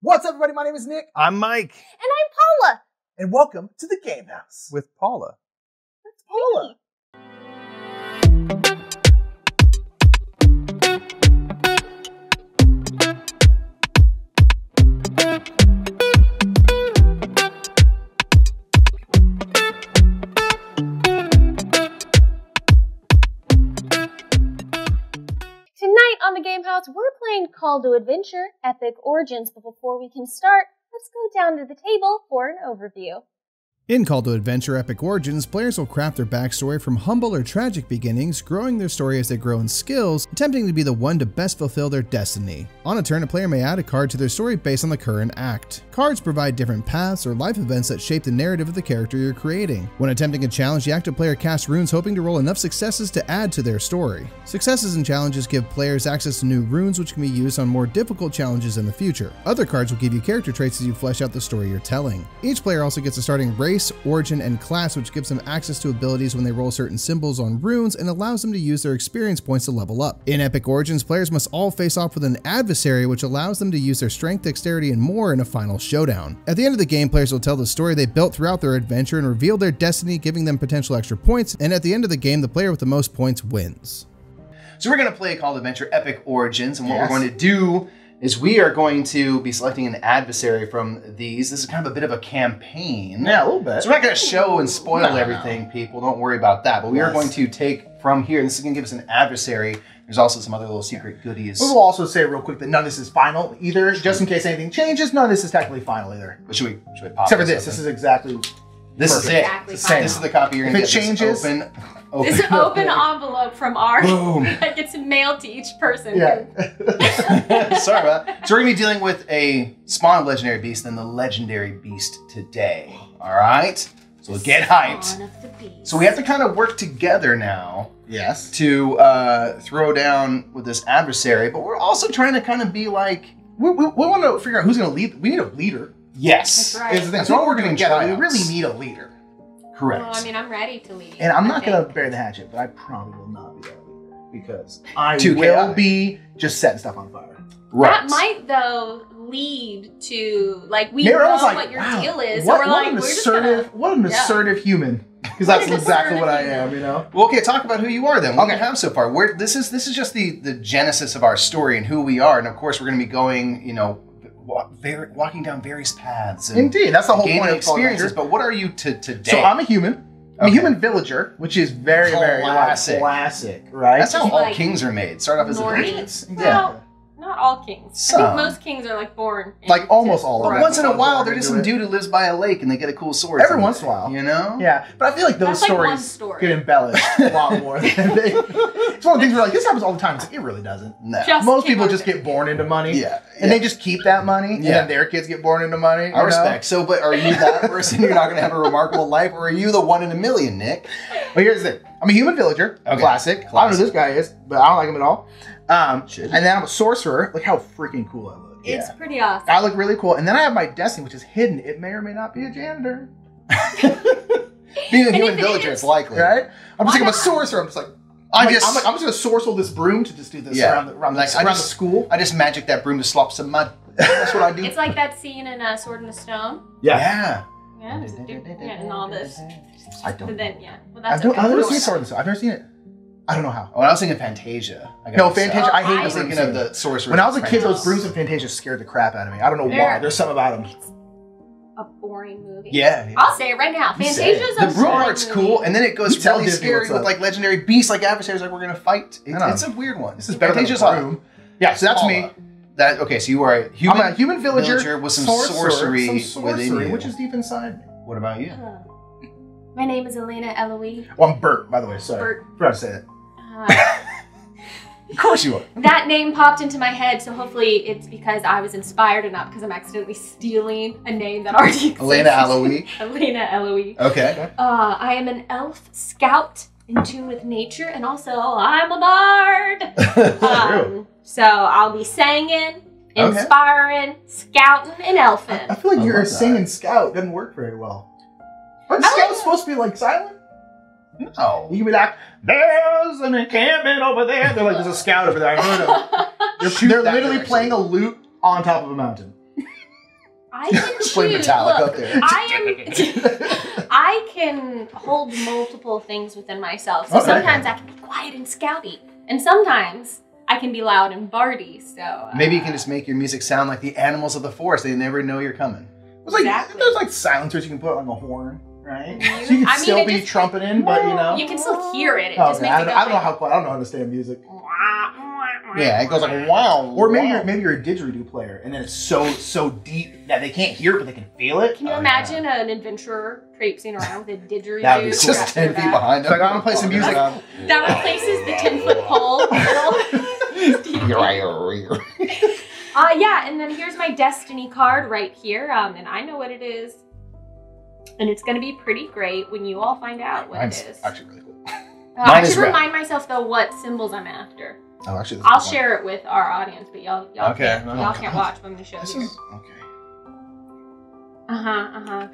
What's up, everybody? My name is Nick. I'm Mike. And I'm Paula. And welcome to the Game House. With Paula. That's Paula. Tonight on the Game House, we're playing Call to Adventure Epic Origins, but before we can start, let's go down to the table for an overview. In Call to Adventure Epic Origins, players will craft their backstory from humble or tragic beginnings, growing their story as they grow in skills, attempting to be the one to best fulfill their destiny. On a turn, a player may add a card to their story based on the current act. Cards provide different paths or life events that shape the narrative of the character you're creating. When attempting a challenge, the active player casts runes hoping to roll enough successes to add to their story. Successes and challenges give players access to new runes which can be used on more difficult challenges in the future. Other cards will give you character traits as you flesh out the story you're telling. Each player also gets a starting race, origin, and class, which gives them access to abilities when they roll certain symbols on runes and allows them to use their experience points to level up. In Epic Origins, players must all face off with an adversary, which allows them to use their strength, dexterity, and more in a final showdown. At the end of the game, players will tell the story they built throughout their adventure and reveal their destiny, giving them potential extra points, and at the end of the game, the player with the most points wins. So we're going to play Call to Adventure Epic Origins, and what we're going to do is we are going to be selecting an adversary from these. This is kind of a bit of a campaign. Yeah, a little bit. So we're not going to show and spoil everything, people. Don't worry about that. But we are going to take from here. This is going to give us an adversary. There's also some other little secret goodies. We will also say real quick that none of this is final either. Just in case anything changes, none of this is technically final either. But should we pop Except for this. This is exactly This perfect. is it. Exactly This is the copy you're going to get. If it changes, This open envelope from our Boom. that gets mailed to each person. yeah. Sorry about that. So we're going to be dealing with a spawn of Legendary Beast and the Legendary Beast today. All right? So get hyped. Spawn of the beast. So we have to kind of work together now Yes. to throw down with this adversary, but we're also trying to kind of be like, We want to figure out who's going to lead. We need a leader. yes. That's right. Is the thing. I So think what we're we're doing doing together, we tryouts. really need a leader. Correct. Well, I mean, I'm ready to lead. And I'm not I going to think. bear the hatchet, but I probably will not be that leader because I Too will chaotic. be just setting stuff on fire. Right. That might, though, lead to, like, we Maybe know everyone's like, what your wow, deal is. What, so we're what like, an we're just assertive, gonna... what an Yeah. assertive human. Because that's What an exactly what I assertive am, you know? Well, okay, talk about who you are then. What do you have so far? This is just the genesis of our story and who we are. And of course, we're going to be going, you know, walking down various paths. And Indeed, that's the whole gaining point of experiences. experiences. But what are you today? So I'm a human. I'm Okay. a human villager, which is very, very Classic. classic, right? That's how Just all like kings are made. Start off as a Nordic. prince. Well, not all kings. I Some. think most kings are, like, born. Like, into almost all of But them. once in a Right. while, they're just some Into it. dude who lives by a lake and they get a cool sword. Every someday, once in a while. You know? Yeah, but I feel like those That's like one stories story. get embellished a lot more than they. It's one of the things where like this happens all the time. It's like, it really doesn't. No. Just Most keep people on just doing get born into money. Yeah. And they just keep that money, and Yeah. then their kids get born into money. I respect. So, but are you that person? You're not going to have a remarkable life, or are you the one in a million, Nick? But here's the thing: I'm a human villager, Okay. classic. I don't know who this guy is, but I don't like him at all. Should. And then I'm a sorcerer. Look how freaking cool I look. It's pretty awesome. I look really cool. And then I have my destiny, which is hidden. It may or may not be a janitor, Being a And human if it villager, is- it's likely. right? I'm just Why like I'm a not? sorcerer. I'm just like. I'm I'm just gonna sorcel this broom to just do this Yeah. around the Like, I around just- the school. I just magic that broom to slop some mud. That's what I do. It's like that scene in Sword in the Stone. Yeah. Yeah, there's a dude, yeah, and all this. I don't. But then, yeah. Well, I've that's okay. never seen Sword in the Stone. I've never seen it. I don't know how. Oh, I was thinking Fantasia. I got No, mixed up. Fantasia. I Oh, hate I was the thinking brooms. of the sorcerer. When I was a kid, those Fantasia. brooms in Fantasia scared the crap out of me. I don't know why. They're- There's something about them. It's a boring movie. Yeah. I'll say it right now. You say it. Fantasia's a The broom boring art's movie. cool, and then it goes You tell really Disney scary what's with up. like legendary beasts, like adversaries, like we're gonna fight. I know. It's a weird one. This is better Fantasia's than a awesome. broom. Yeah, so that's me. That okay? So you are a human. I'm a human villager with some sorcerer, sorcery some within sorcery, you. which is deep inside me. What about you? My name is Elena Eloise. Well, I'm Bert, by the way. Sorry, Bert. forgot to say that. Of course you are. That name popped into my head, so hopefully it's because I was inspired and not because I'm accidentally stealing a name that already exists. Elena Eloise. Elena Eloise. Okay. I am an elf scout in tune with nature, and also I'm a bard. So I'll be singing, inspiring, scouting, and elfing. I feel like I your love that. singing scout doesn't work very well. Aren't I like scouts that. supposed to be like silent? No. You can be like, there's an encampment over there. They're like, there's a scout over there. I heard him. Shoot They're that literally direction. playing a lute on top of a mountain. I can choose. Play Metallica Look, up there. I can hold multiple things within myself. So sometimes I can be quiet and scouty, and sometimes I can be loud and bardy. So Maybe you can just make your music sound like the animals of the forest. They never know you're coming. There's like silencers you can put on the horn, right? Mhm. So you can I mean, still it be just- trumpeting, but you know. you can still hear it. It Oh, just okay. makes it go I don't know like, how quiet. I don't know how to understand music. Yeah, it goes like wow. Or maybe wow. you're a didgeridoo player, and then it's so deep that they can't hear it, but they can feel it. Can you imagine an adventurer traipsing around with a didgeridoo? That'd be cool. Just wrapped 10 in feet that? behind It's like, I'm gonna play some music. That replaces the 10-foot pole. Yeah, and then here's my destiny card right here, and I know what it is. And it's going to be pretty great when you all find out what Mine's it is. actually really cool. I mine is should red. remind myself, though, what symbols I'm after. Oh, actually, I'll share it with our audience, but y'all Okay. can't watch, but I'm going to show This you. is okay.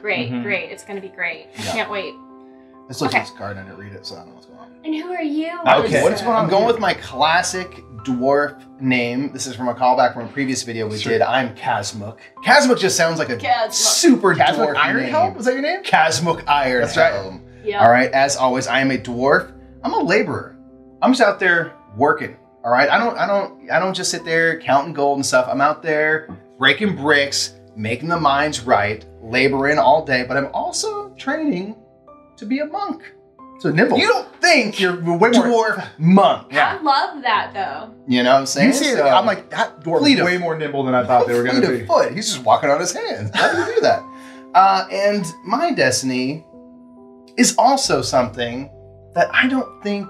Great, Mhm. great. It's going to be great. I Yeah. can't wait. Let's look Okay. at this card and I didn't read it, so I don't know what's going on. And who are you? Okay, What is going on I'm going here? with my classic dwarf name. This is from a callback from a previous video we did. I'm Kazmuk. Kazmuk just sounds like a Kazmuk. super Casmuk dwarf Iron name. Helm? Was that your name? Kazmuk Iron That's right. Helm. Yeah. All right, as always, I am a dwarf. I'm a laborer. I'm just out there working. All right, I don't just sit there counting gold and stuff. I'm out there breaking bricks, making the mines right, laboring all day. But I'm also training to be a monk. So nimble. You don't think You're way more. dwarf monk? I love that, though. You know what I'm saying? You see it, So- I'm like, that dwarf Fleet is of- way more nimble than I thought they were going Fleet to of be. foot. He's just walking on his hands. How do you do that? And my destiny is also something that I don't think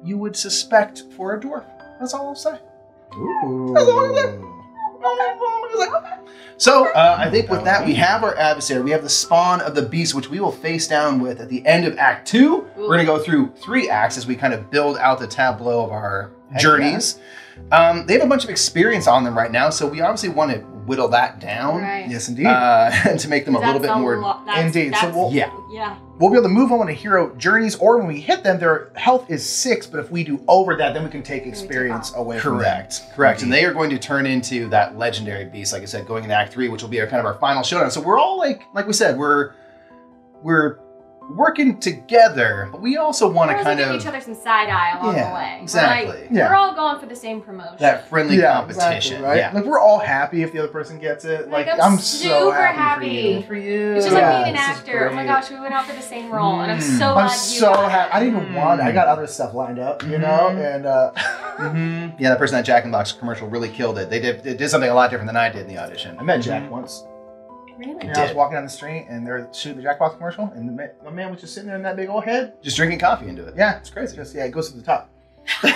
you would suspect for a dwarf. That's all I'll say. Ooh. That's all I'm saying. So I think with that, we have our adversary. We have the spawn of the beast, which we will face down with at the end of Act 2. We're going to go through 3 acts as we kind of build out the tableau of our journeys. They have a bunch of experience on them right now, so we obviously want to whittle that down Right. Yes, indeed. and to make them a little bit more. Indeed. So we'll- Yeah. Yeah. We'll be able to move on to hero journeys, or when we hit them, their health is 6, but if we do over that, then we can take experience away from them. Correct. And they are going to turn into that legendary beast, like I said, going into Act 3, which will be our kind of our final showdown. So we're all like we said, we're working together, but we also want to We're kind give of each other some side eye along Yeah, the way. exactly. We're, like, Yeah. we're all going for the same promotion. that friendly Yeah, competition. exactly, right? Yeah. Like, we're all happy if the other person gets it. Like, Like, I'm I'm so super happy happy. for you. It's just Yeah, like being an this is actor. Oh my great. gosh, we went out for the same role, and I'm so glad I'm you so got happy. I it. didn't even want it. I got other stuff lined up, you know? And, Yeah, that person at Jack in the Box commercial really killed it. They did something a lot different than I did in the audition. I met Jack once. Really? You know, I was walking down the street, and they were shooting the Jackbox commercial, and my man was just sitting there in that big old head. Just drinking coffee into it. Yeah, it's crazy. Just, yeah, it goes to the top. All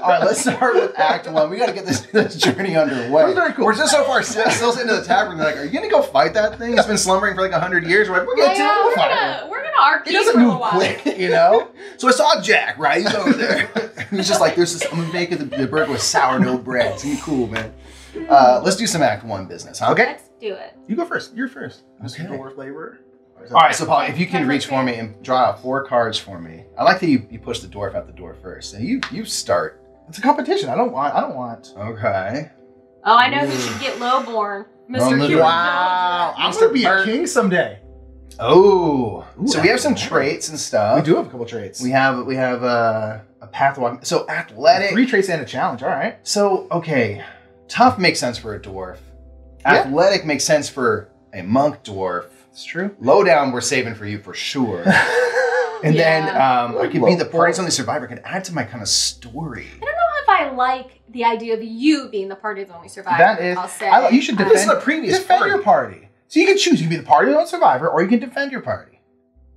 right, let's start with Act 1. We got to get this journey underway. That's very cool. We're just so far still sitting in the tavern. They're like, "Are you gonna go fight that thing? It's been slumbering for like 100 years." We're like, "We're gonna do it. Yeah, We'll fight it." we're gonna arcade He doesn't for a move while. quick, you know? So I saw Jack, right? He's over there. He's just like, "There's this. I'm gonna make the burger with sourdough bread. It's gonna be cool, man." Let's do some Act 1 business, huh? Okay. Let's do it. You go first. You're first. Okay. Mr. Dwarf Laborer. All right, so Paul, if you can Perfect. reach for me and draw out 4 cards for me. I like that you push the dwarf out the door first. So you start. It's a competition. I don't want. Okay. Oh, I know who should get lowborn. Mr. Hero. Wow. I'm Mr. going to be a Burt. king someday. Oh. Ooh, So we have some that's traits and stuff. We do have a couple traits. We have a path walk. So athletic. 3 traits and a challenge. All right. So okay, tough makes sense for a dwarf. Yeah. Athletic makes sense for a monk dwarf. It's true. Lowdown we're saving for you for sure. And then Yeah. I could be the party's only survivor. I could add to my kind of story. I don't know if I like the idea of you being the party's only survivor. That is. I'll say. You should This defend, is the previous defend party. your party. So you can choose. You can be the party's own survivor, or you can defend your party.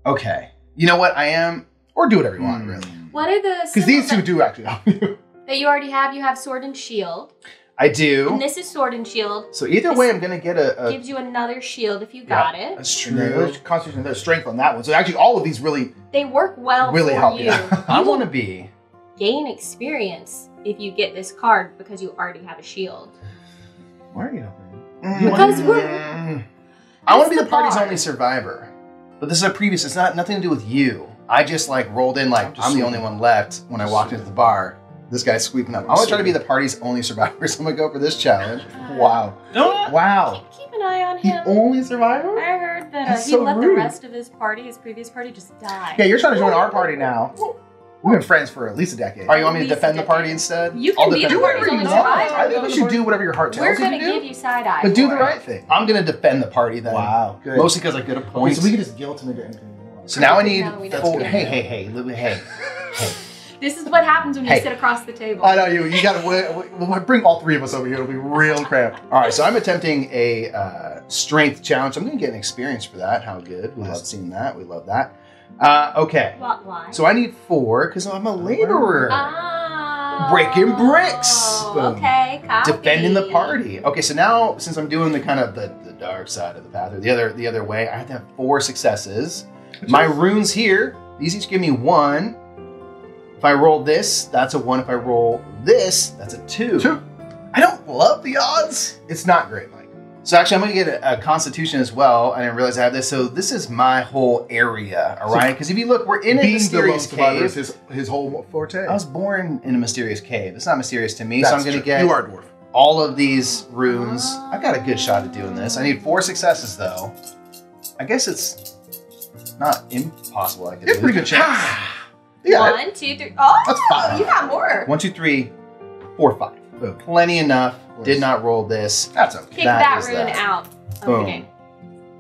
Okay. You know what? I am. Or do whatever you want, really. What are the Because these two symbols do actually help you. that you already have? You have sword and shield, I do. and this is sword and shield. So either way, I'm gonna get a. Gives you another shield if you got it. That's And true. there's constitution, there's strength on that one. So actually, all of these really. They work well Really for help you. you. I You will want to be. gain experience if you get this card because you already have a shield. Why are you helping? Because we're- I want to be That's the the party's bar. only survivor. But this is a previous. It's not nothing to do with you. I just like rolled in like I'm just I'm the so- only one left when I walked into the bar. This guy's sweeping up. I'm gonna try to be the party's only survivor, so I'm gonna go for this challenge. Wow. Wow. Keep an eye on The him. only survivor? I heard that That's he so let the rude. rest of his previous party, just die. Yeah, you're trying to join our party now. We've been friends for at least a decade. Oh, you want me to At least defend a the party decade. instead? You I'll can be defend the party's party. only No, survivor. I think you should do whatever your heart We're tells you gonna to do. give you side eye. But do the for it. right thing. I'm gonna defend the party then. Wow, good. Mostly because I get a Okay, point. so we can just guilt him into anything we want. So now I need Now we know. four. That's Hey, good. hey. This is what happens when you Hey. sit across the table. I know you gotta we'll bring all three of us over here. It'll be real cramped. All right, so I'm attempting a strength challenge. I'm gonna get an experience for that. How good. We love seeing that. We love that. Okay. Why? So I need 4 because I'm a laborer. Oh, Breaking bricks. Boom. Okay, copy. Defending the party. Okay, so now since I'm doing the kind of the dark side of the path or the other way, I have to have 4 successes. My runes here, these each give me 1. If I roll this, that's a 1. If I roll this, that's a 2. 2. I don't love the odds. It's not great, Mike. So actually, I'm going to get a constitution as well. I didn't realize I have this. So this is my whole area, all right? Because if you look, we're in a Being mysterious the lone survivor cave. is his whole forte. I was born in a mysterious cave. It's not mysterious to me, That's so I'm going to true. get You are a dwarf. all of these runes. I've got a good shot at doing this. I need 4 successes, though. I guess it's not impossible. I could You have a do pretty it. good chance. Yeah. 1, 2, 3. Oh, That's 5. you got more. 1, 2, 3, 4, 5. Boom. Plenty enough. Did not roll this. That's okay. Kick That that is rune that. out of Boom. the game.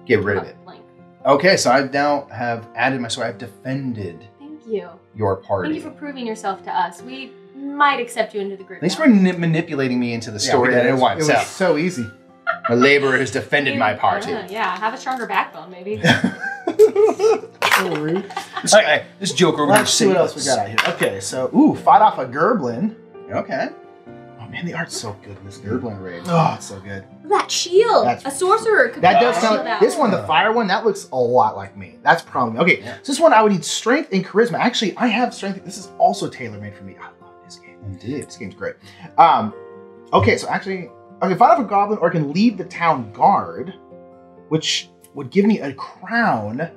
Get rid of it. Blank. Okay, so I now have added so I've defended Thank you. your party. Thank you for proving yourself to us. We might accept you into the group. Thanks now. for manipulating me into the story that I didn't want. It was so easy. A laborer has defended my party. Yeah, have a stronger backbone, maybe. So rude. This joker over Let's see what else we got out here. Okay, so fight off a Gerblin. Okay. Oh man, the art's so good in this Gerblin raid. Oh, it's so good. That shield. That's- A sorcerer could That put does that sound shield out. this one, the fire one, that looks a lot like me. That's probably me. Okay, Yeah. so this one I would need strength and charisma. Actually, I have strength. This is also tailor-made for me. I love this game. Indeed. This game's great. Okay, so actually, okay, fight off a goblin or I can lead the town guard, which would give me a crown.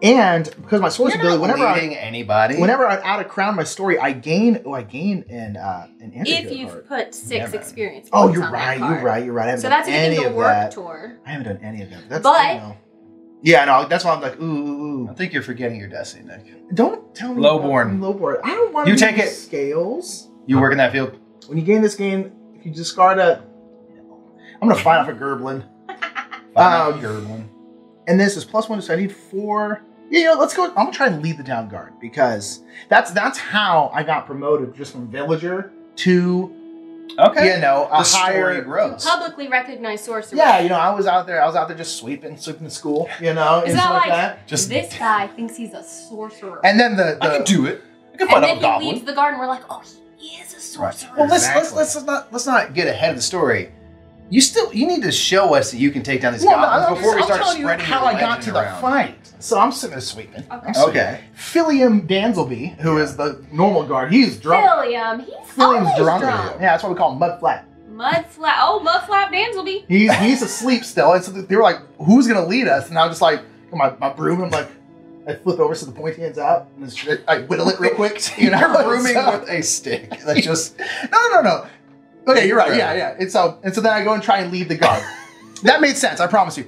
And because my source You're ability, not leading anybody. whenever I add a crown my story, I gain an antidote If you've card. put 6 Never. experience Oh, points you're on that right. card. You're right. You're right. I haven't So done that's any anything to of work that. toward. I haven't done any of that. That's But- you know. Yeah, no, that's why I'm like, ooh. I think you're forgetting your destiny, Nick. Don't tell me. Lowborn. Lowborn. I don't want You to take it. Scales. You work in that field? When you gain this game, if you discard a, I'm gonna fight off a Gerblin. Gerblin. And this is +1, so I need 4. Yeah, you know, let's go. I'm gonna try and lead the town guard because that's how I got promoted just from villager to Okay. you know a The story higher. grows. Publicly recognized sorcerer. Yeah, you know, I was out there just sweeping the school, you know, It's and not stuff like like that. Just this guy thinks he's a sorcerer. And then the I can do it. I can And fight then out a he goblin. leaves the garden. We're like, oh, he is a sorcerer. Well, Exactly. let's not get ahead of the story. You need to show us that you can take down these Well, goblins before we start telling you spreading how your I got legend to the around. fight. So I'm sitting there sweeping. Okay. Okay. Philium Dansby, who is the normal guard, he's drunk. Philium, he's Philium's always drunk. drunk. Yeah, that's why we call him Mudflat. Mudflap. Oh, Mudflap Dansby. He's asleep still, and so they were like, "Who's gonna lead us?" And I was just like, my broom. I'm like, I flip over so the pointy end's out, and I whittle it real quick. You know, You're brooming so- with a stick. That's just No. Okay, you're right. Yeah. And so then I go and try and lead the guard. That made sense. I promise you.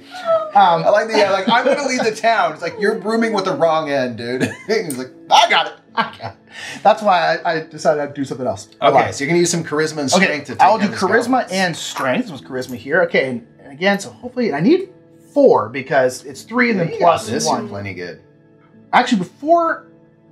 I like the like I'm gonna lead the town. It's like you're brooming with the wrong end, dude. He's like, I got it. That's why I decided I'd do something else. okay, so you're gonna use some charisma and strength Okay, to take I'll do down these charisma goblins. and strength. This was charisma here. Okay, and again, so hopefully I need 4 because it's 3 and then You plus got this. 1. You're plenty good. Actually, before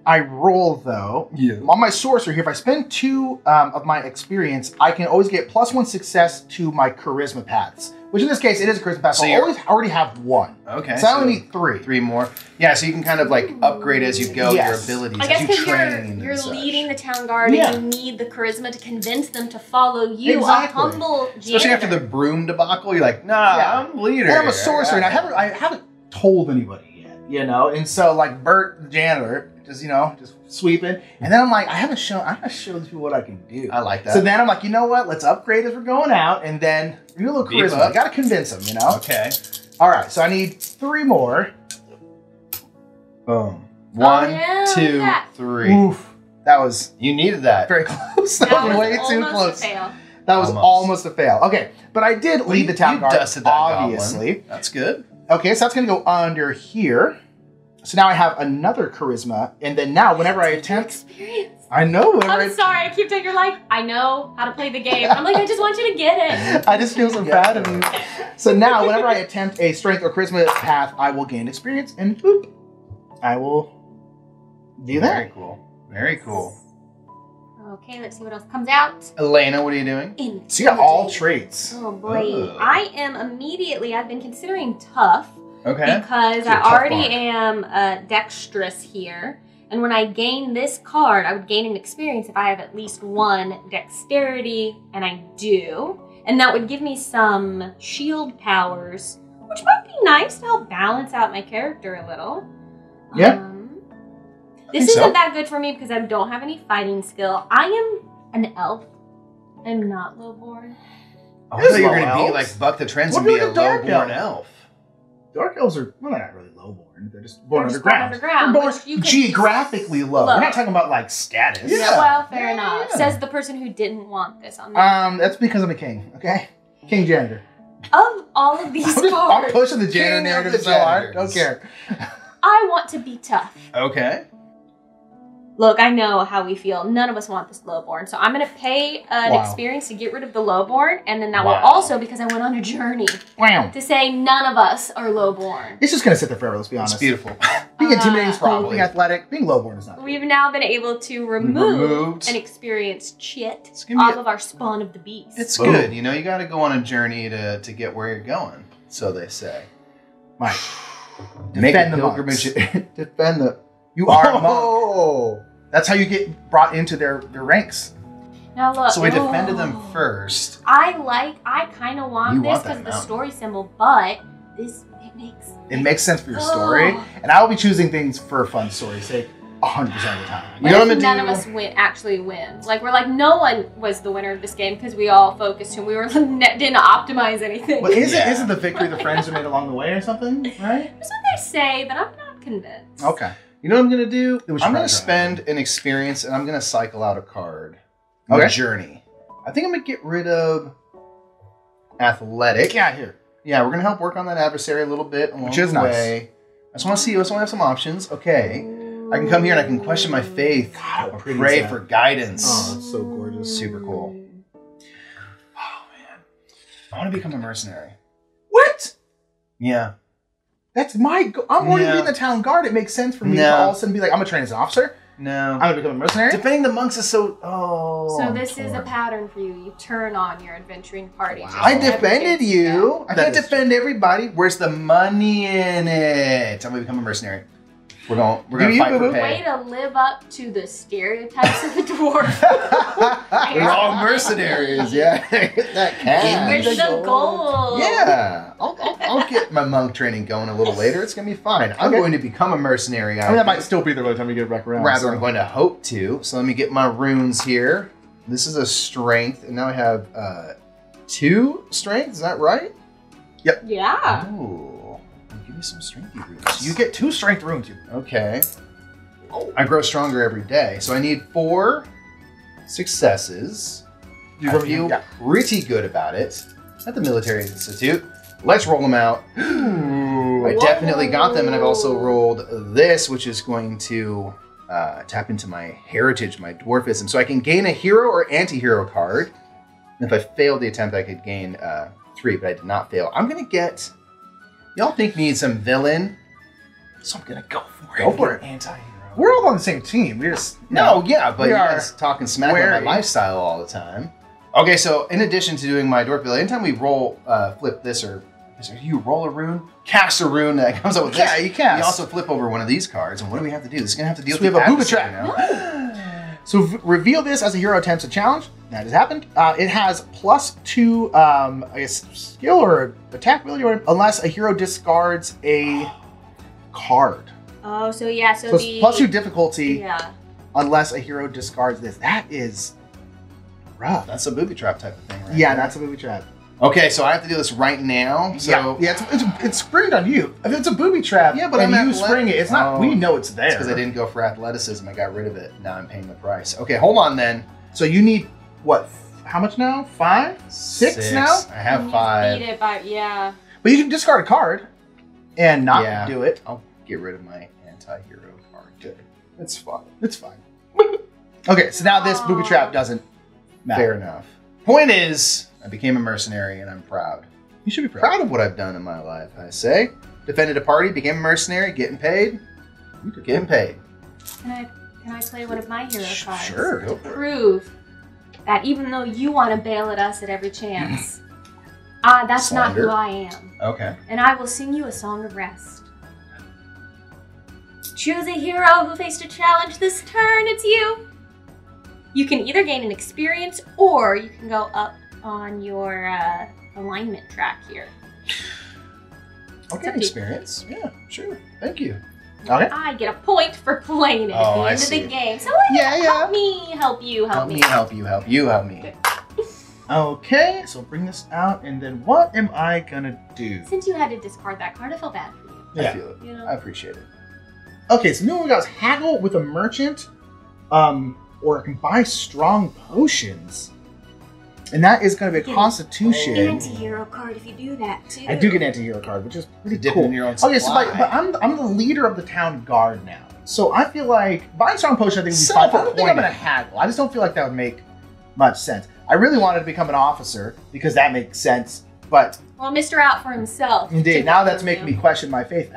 I roll though, Yeah. on my sorcerer here, if I spend 2 of my experience, I can always get +1 success to my charisma paths. Which in this case, it is a charisma path, so So I you're- already have 1. Okay. So I only need 3. 3 more. Yeah, so you can kind of like upgrade as you go Yes. your abilities I as guess you because train. you're and such. leading the town guard Yeah. and you need the charisma to convince them to follow you, Exactly. a humble Especially after the janitor. broom debacle, you're like, nah, Yeah. I'm leader. And I'm a sorcerer, and I haven't told anybody yet, you know. And so like Bert, the janitor, just sweeping, and then I'm like, I gotta show these people what I can do. I like that. So then I'm like, you know what? Let's upgrade as we're going out, and then do a little Beef charisma. up. I gotta convince them, you know. Okay. All right, so I need 3 more. Boom. 1, yeah, 2, that. 3. Oof, that was You needed that. very close. close. That was way too almost close. a fail. That was almost a fail. Okay, but I did lead the town guard, dusted that obviously. goblin. That's good. Okay, so that's going to go under here. So now I have another charisma, and then now whenever I attempt... Experience. I know. I'm sorry, I keep taking your like, I know how to play the game. I'm like, I just want you to get it. I just feel so bad of you. So now, whenever I attempt a strength or charisma path, I will gain experience, and boop, I will do that. Very cool. Very cool. Okay, let's see what else comes out. Elena, what are you doing? So you got all traits. Oh boy. Ugh. I am immediately, I've been considering tough Okay. because You're a I tough already bard. am dexterous here. And when I gain this card, I would gain an experience if I have at least one dexterity, and I do. And that would give me some shield powers, which might be nice to help balance out my character a little. Yeah. This think so. isn't that good for me because I don't have any fighting skill. I am an elf. I'm not lowborn. I thought you were low going to be elves. like Buck the Trends What and be about a a dark low-born elf? elf. Dark elves are, well, they're not really lowborn. They're just born They're just born underground. underground, They're born which you could- geographically low. Low. We're not talking about, like, status. Yeah. Well, fair Yeah, enough. yeah. Says the person who didn't want this on there. That's because I'm a king, okay? King janitor. Of all of these I'm cards, pushing the janitor King of narrative the so hard. janitors. Don't care. I want to be tough. Okay. Look, I know how we feel. None of us want this lowborn. So I'm going to pay an Wow. experience to get rid of the lowborn. And then that Wow. will also, because I went on a journey, Wow. to say none of us are lowborn. It's just going to sit there forever, let's be honest. It's beautiful. Being intimidating is cool. Probably. Being athletic, being lowborn is not. We've now been able to remove removed. an experienced chit It's gonna be off of our spawn of the beast. It's Boom. good. You know, you got to go on a journey to get where you're going, so they say. Mike, Make defend a the pilgrimage. defend the... You are a monk. Oh! That's how you get brought into their ranks. Now look. So we defended them oh. first. I kind of You want this want that because of the mountain. story symbol, but this, It makes sense for your story. Oh. And I will be choosing things for fun story's sake 100% of the time. You What know what if I'm none gonna of do? us actually win? Like, we're like, no one was the winner of this game because we all focused and we were didn't optimize anything. But Yeah. isn't the victory the friends are made along the way or something, right? That's what they say, but I'm not convinced. Okay. You know what I'm going to do? It was I'm going to right. spend an experience and I'm going to cycle out a card. Okay. A journey. I think I'm going to get rid of athletic. Get out here. Yeah, we're going to help work on that adversary a little bit along Which is the nice. way. I just want to see. I just want to have some options. Okay. I can come here and I can question my faith. God, Or pretty pray is that? for guidance. Oh, it's so gorgeous. Super cool. Oh, man. I want to become a mercenary. What? Yeah. That's my... I'm already Yeah. being the town guard. It makes sense for me to No. all of a sudden be like, I'm going to train as an officer. No. I'm going to become a mercenary. Defending the monks is so... Oh. So I'm this is a torn. pattern for you. You turn on your adventuring party. just I never defended gets you. I That can't is defend everybody. Where's the money in it? I'm gonna become a mercenary. We're gonna Do you, fight for boo-boo? that. Way pay. to live up to the stereotypes of the dwarf. We're all mercenaries. Yeah, that can. Where's the gold? Yeah, I'll get my monk training going a little later. It's gonna be fine. I'm Okay. going to become a mercenary. I mean, that might still be there by the time we get back around. Rather, so. I'm going to hope to. So let me get my runes here. This is a strength, and now I have 2 strength. Is that right? Yeah. Oh, give me some strengthy runes. You get 2 strength runes. Okay. I grow stronger every day, so I need 4 successes. I feel Yeah. pretty good about it. At the Military Institute. Let's roll them out. I definitely got them, and I've also rolled this, which is going to tap into my heritage, my dwarfism. So I can gain a hero or anti-hero card. And if I failed the attempt, I could gain 3, but I did not fail. I'm going to get... Y'all think me some villain? So I'm going to go for it. Go for it. Anti-hero. We're all on the same team. We're just... No, yeah, but We you are guys talking smack about my wary. lifestyle all the time. Okay, so in addition to doing my dwarf ability, anytime we roll, flip this, or you roll a rune, cast a rune that comes up with Yeah, this. you cast. You also flip over one of these cards, and what do we have to do? This is gonna have to deal So with we have the a booba adversary trap. now. So reveal this as a hero attempts a challenge. That has happened. It has +2, I guess, skill or attack ability, or unless a hero discards a card. Oh, so yeah, so, So it's the +2 difficulty Yeah. unless a hero discards this. That is rough. That's a booby trap type of thing, right? Yeah, there. that's a booby trap. Okay, so I have to do this right now. So yeah, it's springed on you. If it's a booby trap, Yeah, but and I'm you athletic. spring it, it's not. Oh. We know it's there. It's because I didn't go for athleticism. I got rid of it. Now I'm paying the price. Okay, hold on then. So you need what? How much now? 5? 6 now? I have You 5. beat it by, yeah. But you can discard a card and not do it. I'll get rid of my anti-hero card. Good. It's fine. It's fine. Okay, so now this booby trap doesn't matter. Fair enough. Point is, I became a mercenary and I'm proud. You should be proud. Proud of what I've done in my life, I say. Defended a party, became a mercenary, getting paid. Getting paid. Can I play one of my hero cards? Sure, go To for it. prove that even though you want to bail at us at every chance, that's not who Slander. I am. Okay. And I will sing you a song of rest. Choose a hero who faced a challenge this turn. It's you. You can either gain an experience or you can go up on your alignment track here. Okay, experience. Yeah, sure. Thank you. Okay. I get a point for playing it at Oh, the I end of see. the game. So Yeah, yeah. help me, help you, help me. Help you, help you, help me. Okay, so bring this out, and then what am I gonna do? Since you had to discard that card, I feel bad for you. Yeah. I feel it. You know? I appreciate it. Okay, so new one we got is haggle with a merchant, or I can buy strong potions, and that is going to be a Get an constitution. Anti-hero card if you do that too. I do get an anti-hero card, which is pretty Dip cool. in your own Okay, so supply. but I'm the leader of the town guard now, so I feel like buying strong potion I think would be fine. I don't think I'm Self-appointed. gonna haggle. I just don't feel like that would make much sense. I really wanted to become an officer because that makes sense, but Well, Mr. Out for himself. indeed, now that's making me question my faith.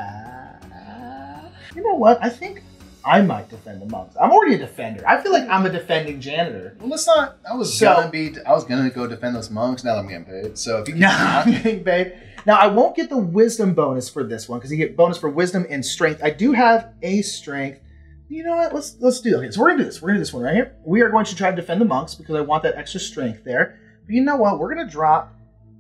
You know what? I think I might defend the monks. I'm already a defender. I feel like I'm a defending janitor. Well, let's not. I was So- gonna go defend those monks. Now that I'm getting paid. So if you No, can, I'm getting paid. Now I won't get the wisdom bonus for this one because you get bonus for wisdom and strength. I do have a strength. You know what? Let's do it. Okay, so we're gonna do this. We're gonna do this one right here. We are going to try to defend the monks because I want that extra strength there. But you know what? We're gonna drop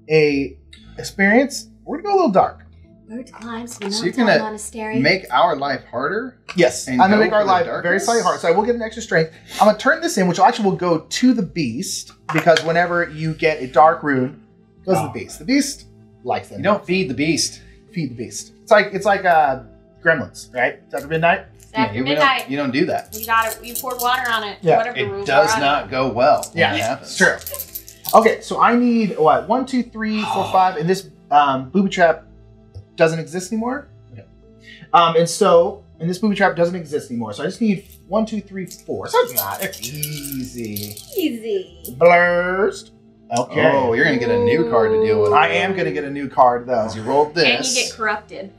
a experience. We're gonna go a little dark. Bird climbs to the So you're mountain gonna monastery. make our life harder. Yes, And I'm gonna go make our for the life very darkness? slightly harder. So I will get an extra strength. I'm gonna turn this in, which actually will go to the beast because whenever you get a dark rune, it goes to the beast. The beast likes them. You don't feed the beast. Feed the beast. It's like Gremlins, right? It's after midnight. It's after you midnight. don't do that. You got it. You poured water on it. Yeah, Whatever the It rules does are. not go well. when Yeah, it happens. it's true. Okay, so I need what? 1, 2, 3, 4, 5, and this booby trap doesn't exist anymore. Okay. And this booby trap doesn't exist anymore. So I just need 1, 2, 3, 4. So it's not. It's easy. Easy. Blurst. Okay. Oh, you're gonna get a new card to deal with. I am gonna get a new card though. As you rolled this. And you get corrupted.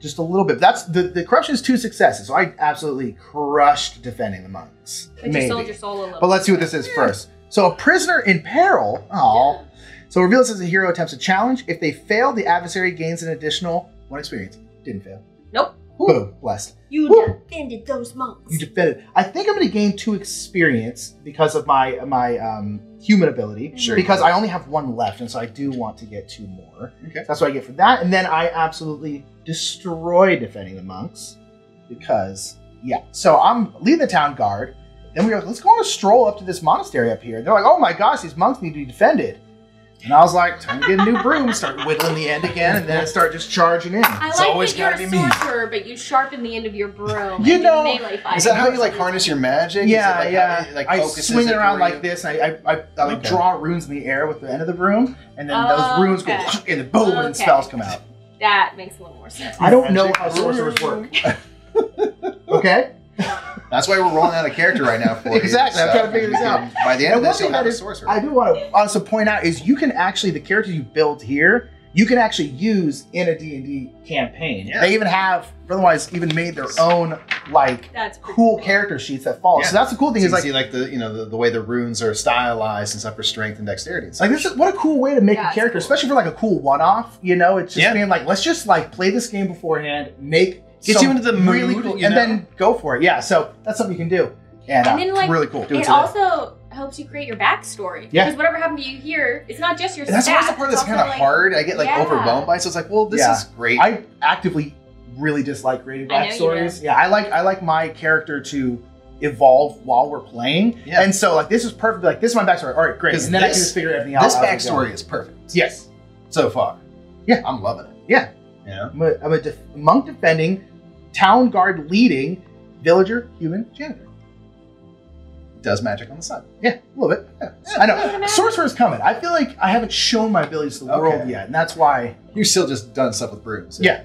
Just a little bit. That's the corruption is 2 successes. So I absolutely crushed defending the monks. But you sold your soul a little. But let's see what this is first. So a prisoner in peril. Oh. So reveals as a hero attempts a challenge. If they fail, the adversary gains an additional 1 experience. Didn't fail. Nope. Boom. Blessed. You Woo. defended those monks. You defended. I think I'm going to gain 2 experience because of my human ability. Sure. Because I only have 1 left, and so I do want to get 2 more. Okay. So that's what I get for that. And then I absolutely destroy defending the monks because So I'm leading the town guard. Then we go, let's go on a stroll up to this monastery up here. They're like, oh my gosh, these monks need to be defended. And I was like, time to get a new broom, start whittling the end again, and then start just charging in. I It's like always that you're gotta a be me. sorcerer, but you sharpen the end of your broom. You and know- melee fight. Is that how you like harness your magic? Is it, Yeah, like, yeah. how it, like, I focuses swing it around for like you? this, and I like Okay. draw runes in the air with the end of the broom, and then Oh, those runes go, okay. and then boom, and Okay. spells come out. That makes a little more sense. I don't know how sorcerers work. Okay? That's why we're rolling out a character right now for you. Exactly, I'm trying to figure this out. By the end And of one this, you'll thing have that a is, sorcerer. I do want to also point out is you can actually, the characters you build here, you can actually use in a D&D campaign. Yeah. They even have, otherwise, even made their own, like, That's pretty cool character sheets that follow. Yeah. So that's the cool thing So is, you like, see, like the way the runes are stylized and stuff for strength and dexterity. And like this is what a cool way to make Yeah, a it's character, cool. especially for like a cool one-off. You know, it's just Yeah. being like, let's just like play this game beforehand, make Get some you into the really mood, cool, you and know? then go for it. Yeah, so that's something you can do, and, And then, like, it's really cool. Do It today. also helps you create your backstory. Yeah. Because whatever happened to you here, it's not just your And that's stats. the part that's it's kind of also, hard. I get like yeah. overwhelmed by it. So it's like, well, this Yeah. is great. I actively really dislike creating I know you backstories. Yeah, I like my character to evolve while we're playing. Yeah. And so like this is perfect. Like this is my backstory. All right, great. 'Cause And then I can this- just figure everything out. This as we go. backstory is perfect Yes. so far. Yeah. I'm loving it. Yeah. You know? I'm a monk defending, town guard leading, villager, human, janitor. does magic on the side. Yeah, a little bit. Yeah. I know. Sorcerer's coming. I feel like I haven't shown my abilities to the world yet, and that's why. You're still just done stuff with brooms. Yeah.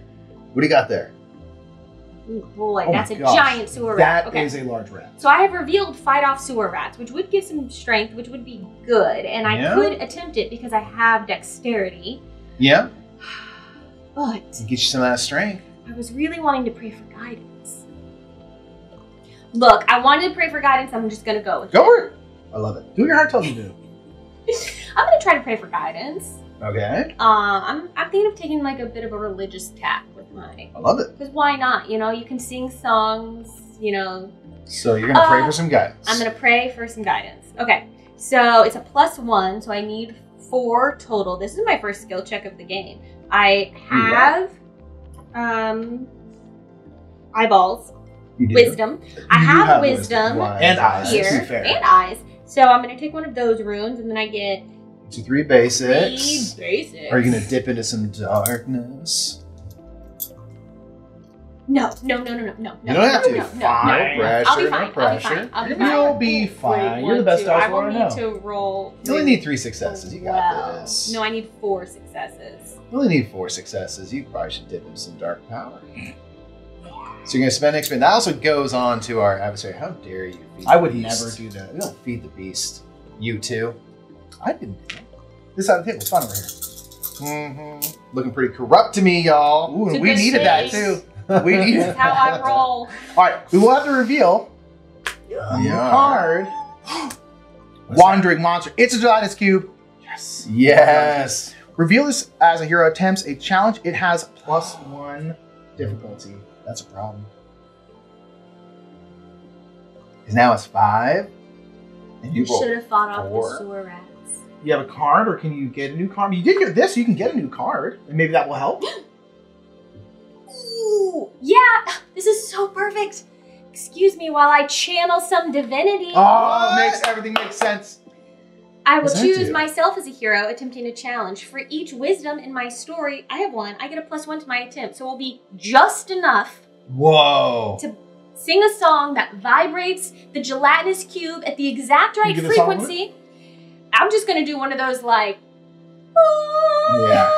What do you got there? Ooh, boy, Oh that's my a gosh. giant sewer rat. That Okay. is a large rat. So I have revealed fight off sewer rats, which would give some strength, which would be good, and I Yeah. could attempt it because I have dexterity. Yeah. But Get you some of that strength. I was really wanting to pray for guidance. Look, I wanted to pray for guidance. I'm just gonna go with Go it. for it. I love it. Do what your heart tells you to do. I'm gonna try to pray for guidance. Okay. I'm thinking of taking like a bit of a religious tack with mine. I love it. Because why not? You know, you can sing songs, you know. So you're going to pray for some guidance. I'm going to pray for some guidance. Okay, so it's a +1, so I need 4 total. This is my first skill check of the game. I have eyeballs, You do. wisdom. I You have have wisdom And eyes. here, This is fair. and eyes. So I'm going to take one of those runes, and then I get 2, 3 3 basics. basics. Are you going to dip into some darkness? No. You don't have to. No. No pressure. I'll be No fine. I'll be pressure. fine. I'll be fine. You'll be fine. You're the best I dice will roller I need know. to roll. You only need 3 successes. You got well. this. No, I need 4 successes. You only need 4 successes. You probably should dip into some dark power. So you're going to spend experience. That also goes on to our adversary. How dare you feed I the would beast. never do that. We don't feed the beast. You too. I didn't do that. This side of the table is fun over here. Mm-hmm. Looking pretty corrupt to me, y'all. Ooh, It's a and we good needed that thing. too. We needed That's how I roll. All right, we will have to reveal a new Yeah. card. Wandering Monster. It's a gelatinous cube. Yes. Yes. Reveal this as a hero attempts a challenge. It has +1 difficulty. That's a problem. Because now it's 5. And You you roll. should have fought off 4. the sewer rats. You have a card, or can you get a new card? You did get this, so you can get a new card, and maybe that will help. Ooh, yeah, this is so perfect. Excuse me while I channel some divinity. Oh, everything makes sense. I will What's that choose do? myself as a hero attempting a challenge. For each wisdom in my story, I have 1. I get a +1 to my attempt, so it will be just enough Whoa. to sing a song that vibrates the gelatinous cube at the exact right you give a song frequency. I'm just gonna do one of those like. Yeah.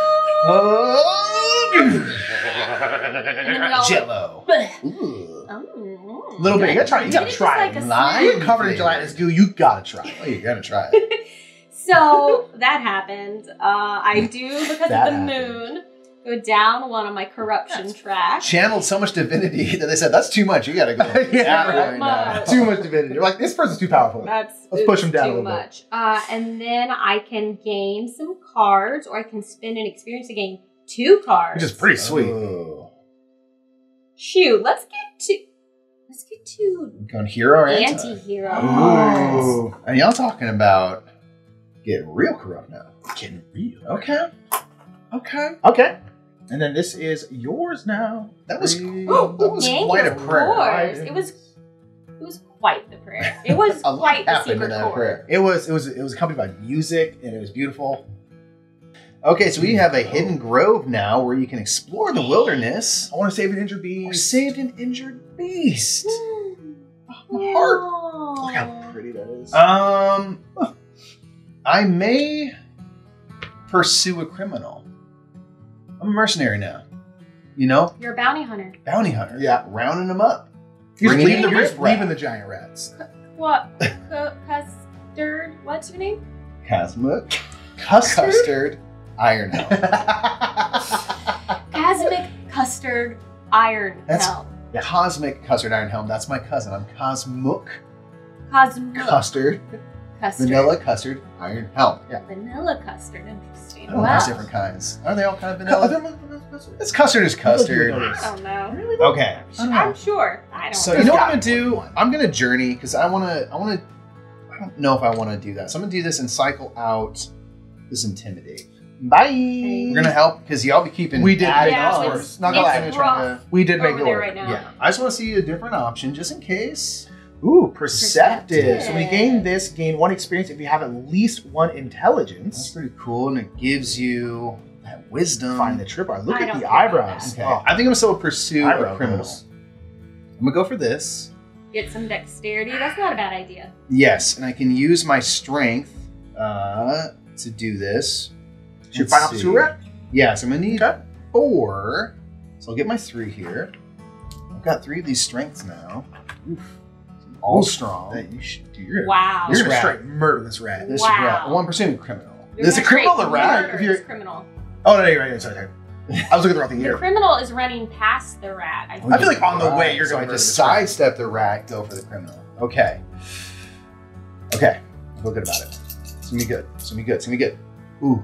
all- Jello. Bleh. Ooh. Oh. Little bit. You gotta try. You Did gotta it just try like it. a Lime? You get covered in gelatinous goo. You gotta try. Oh, you're gonna try it. So that happened. I do, because That of the happened. moon, go down one of my corruption tracks. Channeled so much divinity that they said that's too much. You gotta go. Yeah, that right. way now. Too much divinity. You're like, this person's too powerful. Let's push 'em down a too little bit. much. And then I can gain some cards, or I can spend an experience to gain 2 cards. Which is pretty sweet. Ooh. Shoot, let's get to Going hero or anti? anti-hero Ooh. cards. And y'all talking about getting real corrupt now. Getting real. Okay. Okay. Okay. And then this is yours now. That was Thank Thank quite you, a of prayer. course. It was quite the prayer. It was A lot quite the happened in secret that chord. prayer. It was accompanied by music, and it was beautiful. Okay, so we have a hidden grove now where you can explore the wilderness. I want to save an injured Or beast. saved an injured beast. My heart. Oh. Look how pretty that is. I may pursue a criminal. I'm a mercenary now. You know, You're a bounty hunter. bounty hunter. Yeah. rounding them up. You're just Bringing in leaving, the you're just riffraff. leaving the giant rats. What? Custard? What's your name? Cosmic Custard? custard iron helm. Cosmic Custard Iron That's- Helm. Cosmic custard iron helm. That's my cousin. I'm Cosmic Cosmic custard, Custard. vanilla custard iron helm. Yeah, Vanilla custard. Interesting. I don't know, Wow. there's different kinds. Are they all kind of vanilla? Other It's custard is custard. I don't know. Okay. I'm sure. I don't So know. you know what I'm There's gonna gotta be do? one. I'm gonna journey because I don't know if I want to do that. So I'm gonna do this and cycle out this intimidate. Bye. We're gonna help because y'all be keeping. We did adding Yeah, on. it's- Not gonna lie. it's trying rough. We did make over it there work. right now. Yeah, I just want to see a different option just in case. Ooh, perceptive. So when you Perceptive. gain this, gain 1 experience if you have at least 1 That's intelligence. pretty cool, and it gives you that wisdom. Find the tripwire. Look I at don't the care eyebrows. Okay, Oh, I think I'm still pursue a eyebrow criminal. goals. I'm gonna go for this. Get some dexterity. That's not a bad idea. Yes, and I can use my strength to do this. Should Let's find out the see. sewer rat? Yes, I'm gonna need Okay. 4. So I'll get my 3 here. I've got 3 of these strengths now. All strong. That you should do. You're Wow. You're gonna Rat. straight murder this rat. This Wow. rat. Well, I'm pursuing a criminal. You're Is gonna it criminal straight or rat? murder If you're- this criminal. Oh no, you're right. Sorry. I was looking at the wrong thing The here. criminal is running past the rat. I I feel like on the way you're so gonna I murder just this rat. sidestep the rat, go for the criminal. Okay. Okay. I feel good about it. It's gonna be good. It's gonna be good. It's gonna be good. Ooh.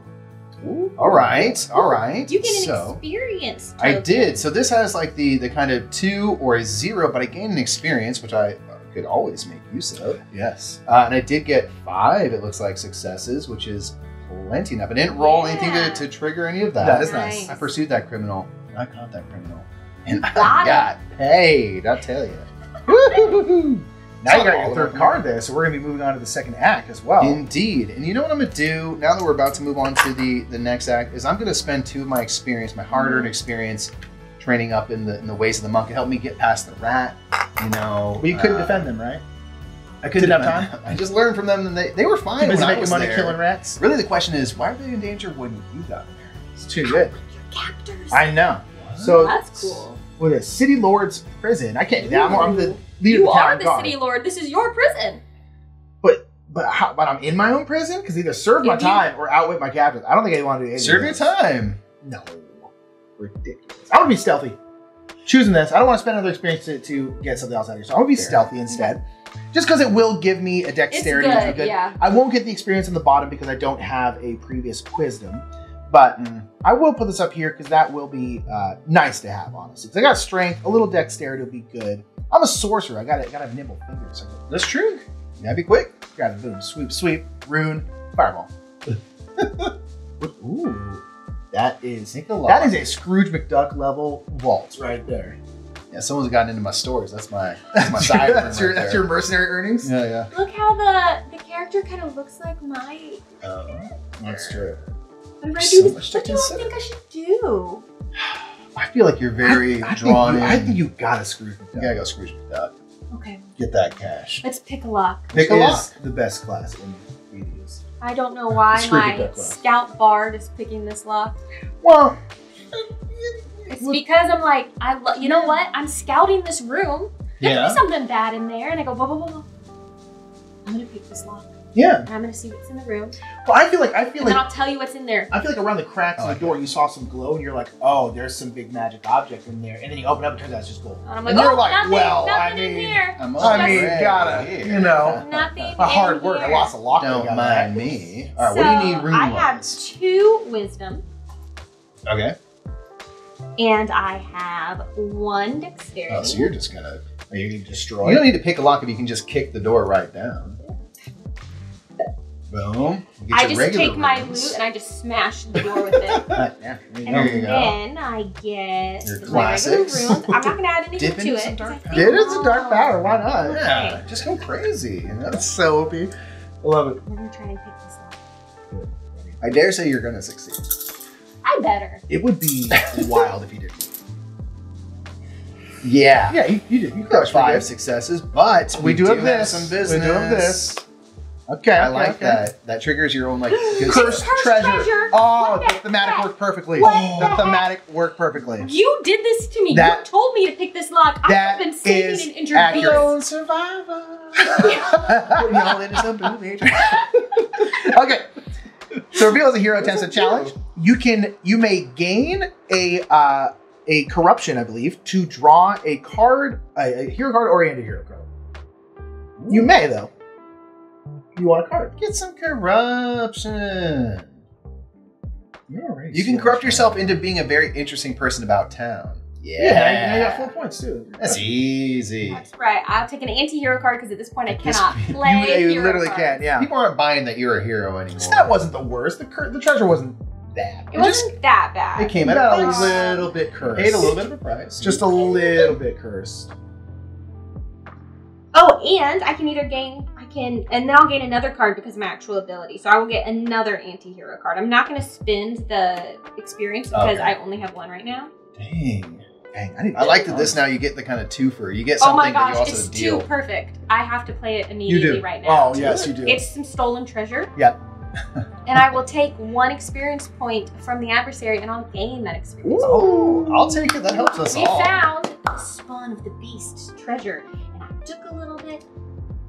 All right. All right. You get an So experience. I token. did. So this has like the kind of 2 or a 0, but I gained an experience, which I could always make use of. Yes. And I did get 5, it looks like, successes, which is plenty enough. I didn't roll anything Yeah. to trigger any of that. That is nice. I pursued that criminal. I caught that criminal. And I Got got paid, I'll tell you. Woo-hoo-hoo-hoo. Now you It's got all your about third card there, so we're gonna be moving on to the second act as well. Indeed. And you know what I'm going to do, now that we're about to move on to the next act, is I'm going to spend 2 of my experience, my hard-earned experience, training up in the ways of the monk. It helped me get past the rat, you know. But you couldn't defend them, right? I couldn't Didn't have defend them. I just learned from them, and they were fine Too busy when I making was money there. killing rats. Really, the question is, why are they in danger when you got there? It's too good. Captors. I know. So That's cool. with a city lord's prison, I can't do that. I'm the leader You of the town are the guard. city lord. This is your prison. But I'm in my own prison because either serve my If you- time or outwit my captors. I don't think I want to do any Serve of your this. time. No, ridiculous. I want to be stealthy. Choosing this, I don't want to spend another experience to get something else out of here. So I want to be Fair. stealthy instead, just because it will give me a It's dexterity. good, yeah. I won't get the experience on the bottom because I don't have a previous wisdom, but I will put this up here because that will be nice to have, honestly. 'Cause I got strength, a little dexterity will be good. I'm a sorcerer. I got to have nimble fingers. So That's true. You gotta be quick. got to boom, sweep, sweep, rune, fireball. Ooh, that is Think a lot. that is a Scrooge McDuck level vault right there. Yeah, someone's gotten into my stories. That's my That's side. your, room that's, your, right that's there. your mercenary earnings. Yeah, yeah. Look how the character kind of looks like my. That's true. Whenever I So do this, much to what do I consider. think I should do? I feel like you're very I drawn in. I think you got to Scrooge You McDuck. gotta go Scrooge McDuck. Okay, Get that cash. let's pick a lock. Pick Pick a a lock. The best class in BDs. I don't know why Screw my McDuck lock. scout bard is picking this lock. Well, It's because I'm like, you know what? I'm scouting this room. There could Yeah. be something bad in there, and I go, blah, blah, blah, blah. I'm gonna pick this lock, yeah. and I'm gonna see what's in the room, Well, I feel like and then I'll tell you what's in there. around the cracks in the door you saw some glow and you're like, oh, there's some big magic object in there, and then you open up and it turns out it's just gold. And I'm like, And you're oh, like, nothing, well, I nothing in mean, here. I'm I mean, already gotta, here. you know, Nothing. my hard in work. I here. lost a lock. Don't mind me. All right, So, what do you need room I have wise? 2 wisdom, Okay. and I have 1 dexterity. Oh, so you're just gonna. Are you going to destroy? You don't need to pick a lock if you can just kick the door right down. Boom. You get I your just regular take my rooms. loot and I just smash the door with it. Yeah, there you And go. There you go. then I get Your my regular classics. runes. I'm not gonna add anything Dip to into it. some 'cause dark I powder. think- It is a dark powder. Why not? Yeah, just go crazy. You know? That's so OP. I love it. We're gonna try and pick this lock. I dare say you're gonna succeed. I better. It would be wild if you didn't. Yeah. Yeah, you did. You Got crushed 5 5. successes, but We do have have this. some We business. do have this. Okay, I okay, like okay. that. That triggers your own like good Cursed Cursed treasure. treasure. Oh, What the the thematic heck? worked perfectly. What The the thematic worked perfectly. You did this to me. That- You told me to pick this lock. that I've been saving is an injured accurate. lone survivor. Put y'all into some booby. Okay. So reveal as a hero attempts a challenge. You may gain a corruption, I believe, to draw a card, a hero card or a hero card. You may though. You want a card? Get some corruption. You're already You can so corrupt much yourself fun. into being a very interesting person about town. Yeah, now you got 4 points too. That's easy. That's right. I'll take an anti-hero card because at this point I At this cannot point, play You hero literally cards. can, yeah. People aren't buying that you're a hero anymore. That wasn't the worst. The treasure wasn't bad. It wasn't that bad. It came It at a got a price. little bit cursed. Paid a little bit of a price. Just a little bit cursed. Oh, and I can either gain, and then I'll gain another card because of my actual ability. So I will get another anti-hero card. I'm not going to spend the experience because Okay. I only have 1 right now. Dang. Dang, I need. I like that this now you get the kind of twofer. You get Oh my something, but you gosh, also it's deal. too perfect. I have to play it You immediately do. right now. Oh yes, you do. It's some stolen treasure. Yep. And I will take 1 experience point from the adversary and I'll gain that experience point. Ooh, I'll take it. That helps us We all. found the spawn of the beast's treasure. And I took a little bit.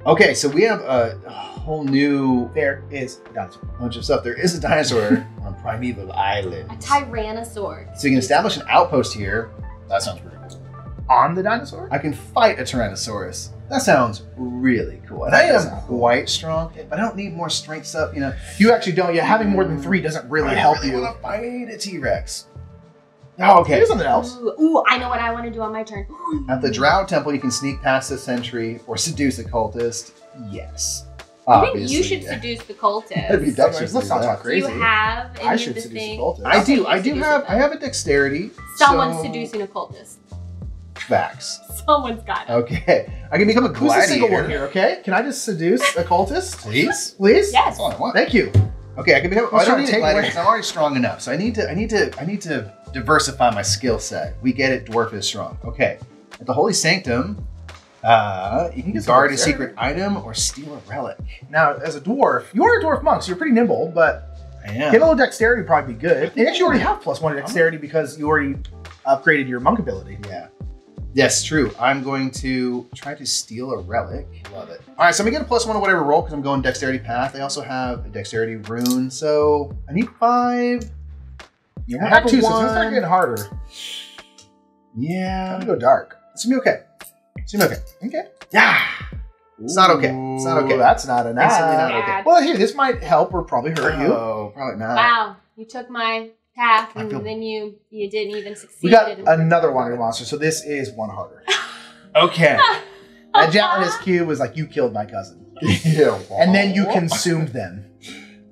Okay, so we have a whole new There is a dinosaur. bunch of stuff. There is a dinosaur on Primeval Island. A Tyrannosaur. So you can establish an outpost here. That sounds pretty cool. On the dinosaur? I can fight a Tyrannosaurus. That sounds really cool. And I am quite strong, but I don't need more strength stuff, you know. You actually don't. Yeah, having more than 3 doesn't really help you. want to fight a T-Rex. Oh, okay. Here's something else. Ooh, I know what I want to do on my turn. At the Drow Temple, you can sneak past the sentry or seduce a cultist. Yes. I think Obviously, you should yeah. seduce the That'd be cultist. Dexter's Let's not talk Do you crazy. have any I of should the seduce a things? cultist. I do. Okay, I you do seduce have. them. I have a dexterity. Someone's so- seducing a cultist. Facts. Someone's got it. Okay. I can become a Who's gladiator. the single one here? Okay, can I just seduce a cultist, Please. please? Yes. That's all I want. Thank you. Okay, I can become. Let's I try don't to need a take gladiator away- because I'm already strong enough. So I need to diversify my skill set. We get it. Dwarf is strong. Okay. At the Holy Sanctum, you can get some guard a dexterity. secret item or steal a relic. Now, as a dwarf, you are a dwarf monk, so you're pretty nimble, but I getting a am. little dexterity would probably be good. And actually, you already have +1 dexterity because you already upgraded your monk ability. Yeah. Yes, true. I'm going to try to steal a relic. Love it. All right, so I'm gonna get a +1 to whatever roll because I'm going dexterity path. I also have a dexterity rune, so I need 5. You I have 2, so it's gonna start getting harder. Yeah. I'm gonna go dark. It's gonna be okay. It's gonna be okay. Okay. Yeah. It's not okay. It's not okay. Ooh, that's not enough. Instantly not okay. Bad. Well, here, this might help or probably hurt you. Oh, probably not. Wow, you took my path I and feel- then you didn't even succeed. We got in- another Wandering Monster, so this is 1 harder. Okay. That gelatinous cube was like, you killed my cousin. Yeah. And then you consumed them.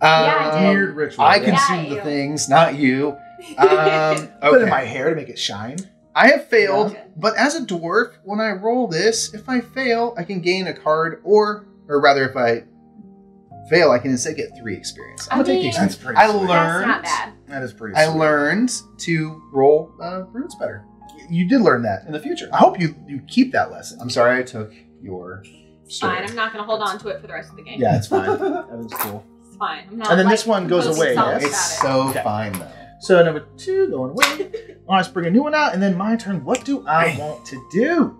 Yeah, I did. Weird ritual. I yeah. consumed Yeah, the you. things, not you. Put it Okay. in my hair to make it shine. I have failed, Yeah. but as a dwarf, when I roll this, if I fail, I can gain a card, or rather, if I fail, I can instead get 3 experience. I mean, That's pretty I sweet. learned. That's not bad. That is pretty I sweet. learned to roll roots better You did learn that. in the future. I hope you keep that lesson. I'm sorry I took your It's story. fine. I'm not going to hold on to it for the rest of the game. Yeah, it's fine. That was cool. It's fine. I'm not, And then like, this one goes composing away, songs yes? It's about so Okay. fine though. So number 2 going away. Let's bring a new one out, and then my turn. What do I Hey. want to do?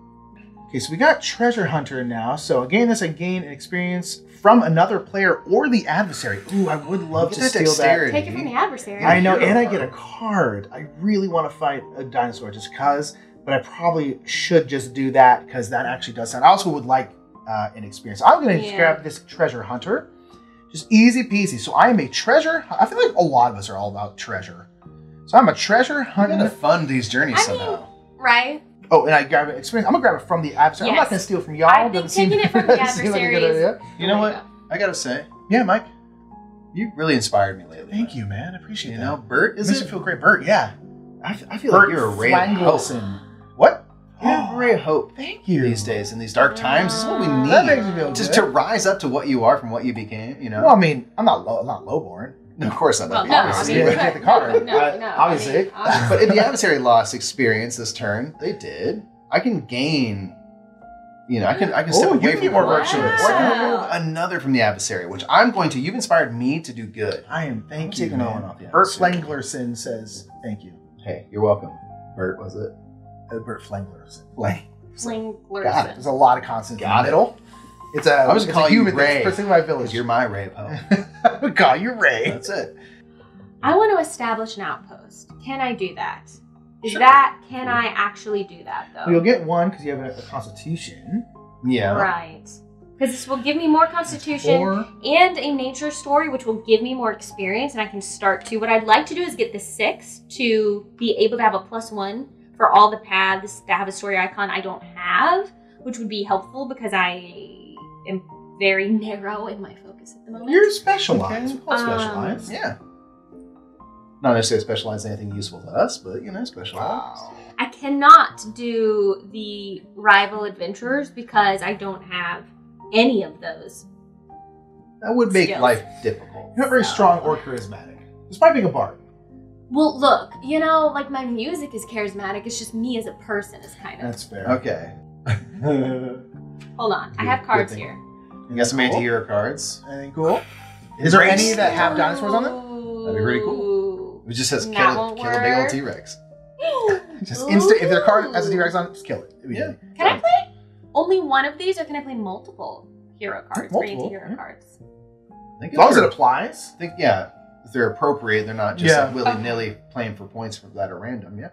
Okay, so we got Treasure Hunter now. So again, this I gain an experience from another player or the adversary. Ooh, I would love Get to that steal dexterity. Take it from the adversary. that. I know, Hero and I card. get a card. I really want to fight a dinosaur just because, but I probably should just do that because that actually does sound. I also would like an experience. I'm going to just Yeah. grab this Treasure Hunter. Just easy peasy. So I am a treasure. I feel like a lot of us are all about treasure. So I'm a treasure I'm gonna hunter. fund these journeys I mean, somehow. Right? Oh, and I grab an experience. I'm gonna grab it from the adversary. I'm not Yes. gonna steal from y'all. I think Doesn't seem- taking it from the doesn't seem like a good adversary is- idea. You know There what? I gotta say, Yeah, Mike. you really inspired me lately. Thank you, man. I appreciate You that. know, Bert, Is is it it? feel great, Bert? Yeah. I feel Bert like you're a ray of hope. Flangleson. What? You're a ray of hope Thank you. these days in these dark times. This is what we That makes need. me feel Just good. to rise up to what you are from what you became. You know. Well, I mean, I'm not No, lowborn. of course not. Well, That'd no, be I obvious. mean, Yeah, take the card. no, I- no. obviously. I mean, obviously. But if the adversary lost experience this turn, they did. I can gain. You know, I can step Oh, you away can from get more one, virtuous. or I can Wow. remove another from the adversary, which I'm going to. You've inspired me to do good. I am. Thank I'm you. taking that man. one off the Bert adversary. Flanglerson says thank you. Hey, you're welcome. Bert, was it? Bert Flanglerson. Flinglerson. Got it. There's a lot of consonants in Got the it. middle. It's a. I was it's calling a you human thing. Ray. It's first thing in my village. Because you're my ray of hope. I would call you Ray. That's it. I want to establish an outpost. Can I do that? Sure. Can I actually do that though? Well, you'll get one because you have a constitution. Yeah. Right. Because this will give me more constitution Or and a nature story, which will give me more experience, and I can start to. What I'd like to do is get the 6 to be able to have a +1 for all the paths that have a story icon I don't have, which would be helpful because I am very narrow in my focus at the moment. you're specialized. Okay. We're all specialized. Yeah. Not necessarily specialize in anything useful to us, but you know, specialize. Wow. I cannot do the rival adventurers because I don't have any of those. That would make Skills. life difficult. You're not very strong or charismatic, despite being a bard. Well, look, you know, like my music is charismatic. It's just me as a person is kind of. That's fair. Okay. Hold on, I have cards here. You got some anti-hero cards. Anything cool? Is there any that have dinosaurs on them? That'd be pretty cool. It just says That kill won't a big old work. T-Rex. Just instant. If their card has a T-Rex on it, just kill it. Yeah. Can I play only one of these, or can I play multiple hero cards? Or Multiple, anti-hero yeah. cards? I think As long as it they're- applies. I think, yeah, if they're appropriate, they're not just Yeah. like willy-nilly playing for points that are random. Yeah.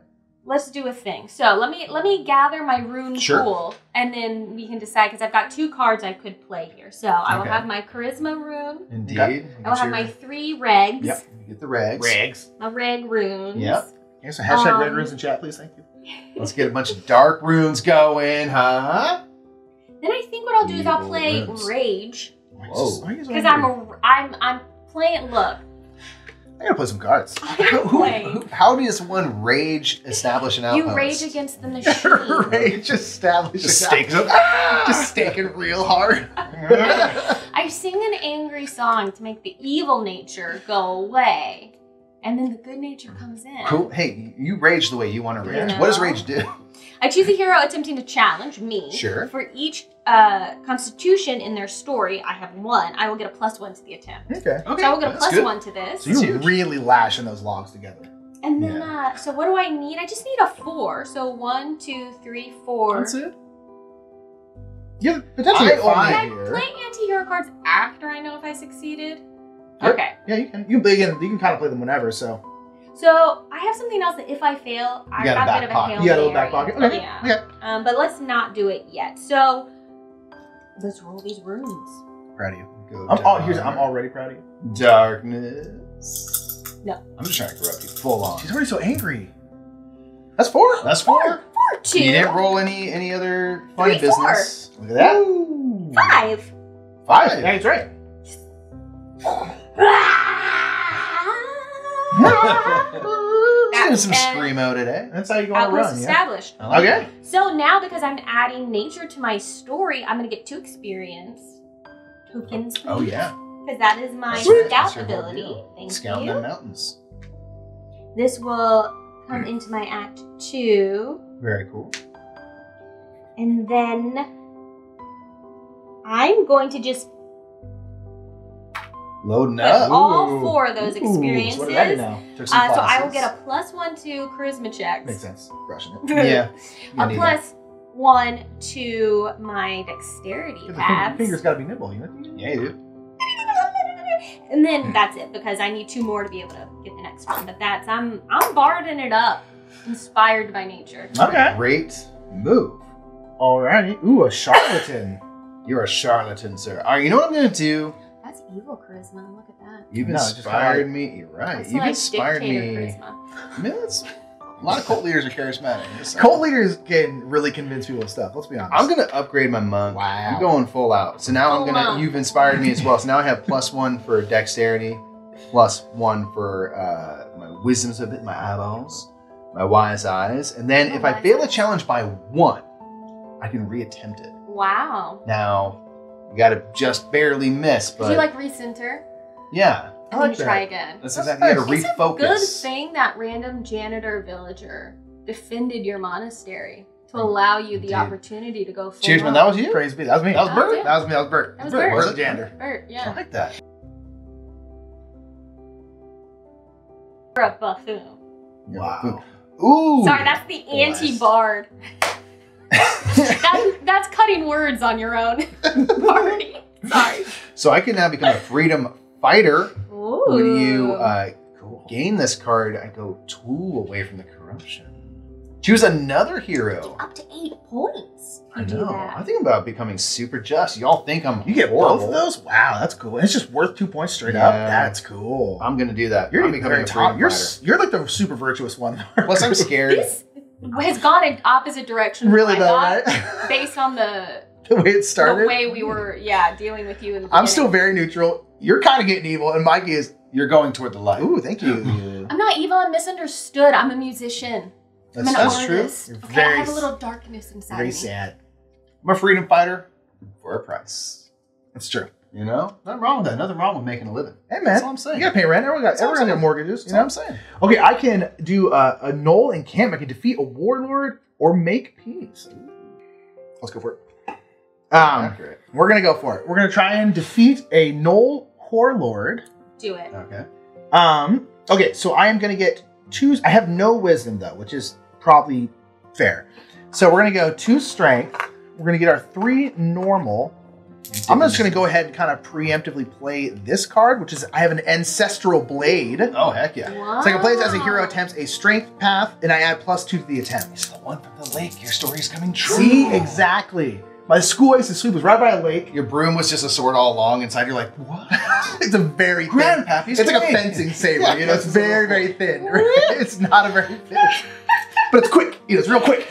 Let's do a thing. So let me gather my rune Sure. pool, and then we can decide, because I've got 2 cards I could play here. So I will Okay. have my charisma rune. Indeed. Okay. I will have my 3 regs. Yep. You get the regs. Rags. My reg runes. Yep. Here's a hashtag red Um, runes in chat, please. Thank you. Let's get a bunch of dark runes going, huh? Then I think what I'll do is I'll Evil play runes. rage, Whoa. because I'm playing. Look, I gotta play some cards. I'm playing. How does one rage establish an outpost? You rage against the machine. Rage established. Just stakes up. Just staking real hard. I sing an angry song to make the evil nature go away, and then the good nature comes in. Cool. Hey, you rage the way you want to rage. You What does know? rage do? I choose a hero attempting to challenge me. Sure. For each constitution in their story, I have 1. I will get a +1 to the attempt. Okay. Okay. So I will get a that's good. +1 to this. So you're huge. really lashing those logs together. And then, so what do I need? I just need a 4. So 1, 2, 3, 4. That's it. You have potentially I a only- 5 Can I here. play anti-hero cards after I know if I succeeded? Yep. Okay. Yeah, you can. You can kind of play them whenever. So So I have something else that if I fail, I've got a got a back bit of a pocket. Hail you got a little Mary. back pocket. Okay. Yeah. Okay. But let's not do it yet. So let's roll these runes. Proud of you. Go I'm already proud of you. Darkness. No. I'm just trying to corrupt you full on. She's already so angry. That's 4. That's 4. 4, 2, You didn't roll any other funny 3, 4. business. Look at that. Ooh. 5. 5. Yeah, that's right. Doing some And screamo today. That's how you go on a Outpost run. Yeah. established. I like Okay. it. So now, because I'm adding nature to my story, I'm going to get 2 experience tokens. Oh yeah. Because that is my Sweet. scout That's your whole ability. deal. Thank Scouting you. them mountains. This will come into my act 2. Very cool. And then I'm going to just Loading put up. all Ooh. 4 of those Ooh, experiences. so what did I do now? Took some So I will classes. get a +1 to charisma checks. Makes sense. Rushing it. Yeah. A You need that. +1 to my dexterity Your tabs. fingers gotta be nimble, you know? Yeah, you do. And then that's it, because I need 2 more to be able to get the next one. But that's I'm barding it up, inspired by nature. Okay. Great move. Alrighty. Ooh, a charlatan. You're a charlatan, sir. All right, you know what I'm going to do? That's evil charisma. Look at that. You've No, just inspired kinda me. You're right. That's You've like inspired me. dictator charisma. I mean, that's, a lot of cult leaders are charismatic. Cult leaders can really convince people of stuff. Let's be honest. I'm going to upgrade my monk. Wow. I'm going full out. So now Full I'm going monk. to, you've inspired me as well. So now I have +1 for dexterity, +1 for my wisdom's a bit, my eyeballs, my wise eyes. And then Oh, if I wise fail a eyes. challenge by 1, I can reattempt it. Wow. Now, you got to just barely miss, Did but you like recenter? yeah. And I then like you try that. again. That's That's exactly, you got to It's a refocus. good thing that random janitor villager defended your monastery to allow you the Indeed. opportunity to go full Cheers, man. on. That was you? Praise be. That was me. That was That was Bert? you. That was me. That was Bert. That was Bert. Bert. Was it Jander? Bert, I yeah. like that. You're a buffoon. Wow. Ooh. Sorry, that's the anti-bard. That's cutting words on your own party. Sorry. So I can now become a freedom fighter. Ooh. When you gain this card, I go 2 away from the corruption. Choose another hero. Up to 8 points. I You do know. that. I think about becoming super just. Y'all think I'm You get horrible. both of those? Wow, that's cool. And it's just worth 2 points straight up. Yeah. That's cool. I'm gonna do that. You're I'm becoming becoming a top. freedom You're fighter. you're like the super virtuous one. Plus, I'm scared. This has gone in opposite directions. Really I though, thought, right? based on the The way it started. way we were, dealing with you in the I'm still beginning. very neutral. You're kind of getting evil, and Mikey is. You're going toward the light. Ooh, thank you. I'm not evil. I'm misunderstood. I'm a musician. I'm an That's true. artist. You're Okay, very I have a little darkness inside Very me. sad. I'm a freedom fighter for a price. That's true. You know, nothing wrong with that. Nothing wrong with making a living. Hey man, That's all I'm saying. you gotta pay rent. Everyone got mortgages. That's what I'm saying. Okay, I can do a Null encampment. I can defeat a warlord or make peace. Let's go for it. Accurate. We're gonna go for it. We're gonna try and defeat a Null warlord. Do it. Okay. Okay, so I am gonna get 2. I have no wisdom though, which is probably fair. So we're gonna go 2 strength. We're gonna get our 3 normal. I'm just going to go ahead and kind of preemptively play this card, which is I have an Ancestral Blade. Oh, heck yeah. Wow. So I can play this as a hero attempts a strength path, and I add +2 to the attempt. It's the one from the lake. Your story's coming true. See? Exactly. My school I used to sleep was right by a lake. Your broom was just a sword all along. Inside, you're like, what? It's a very thin. Grandpappy's It's like a blade. fencing saber. Yeah, You know, it's it's very, very thin. It's not a very thin. But it's quick. You know, it's real quick.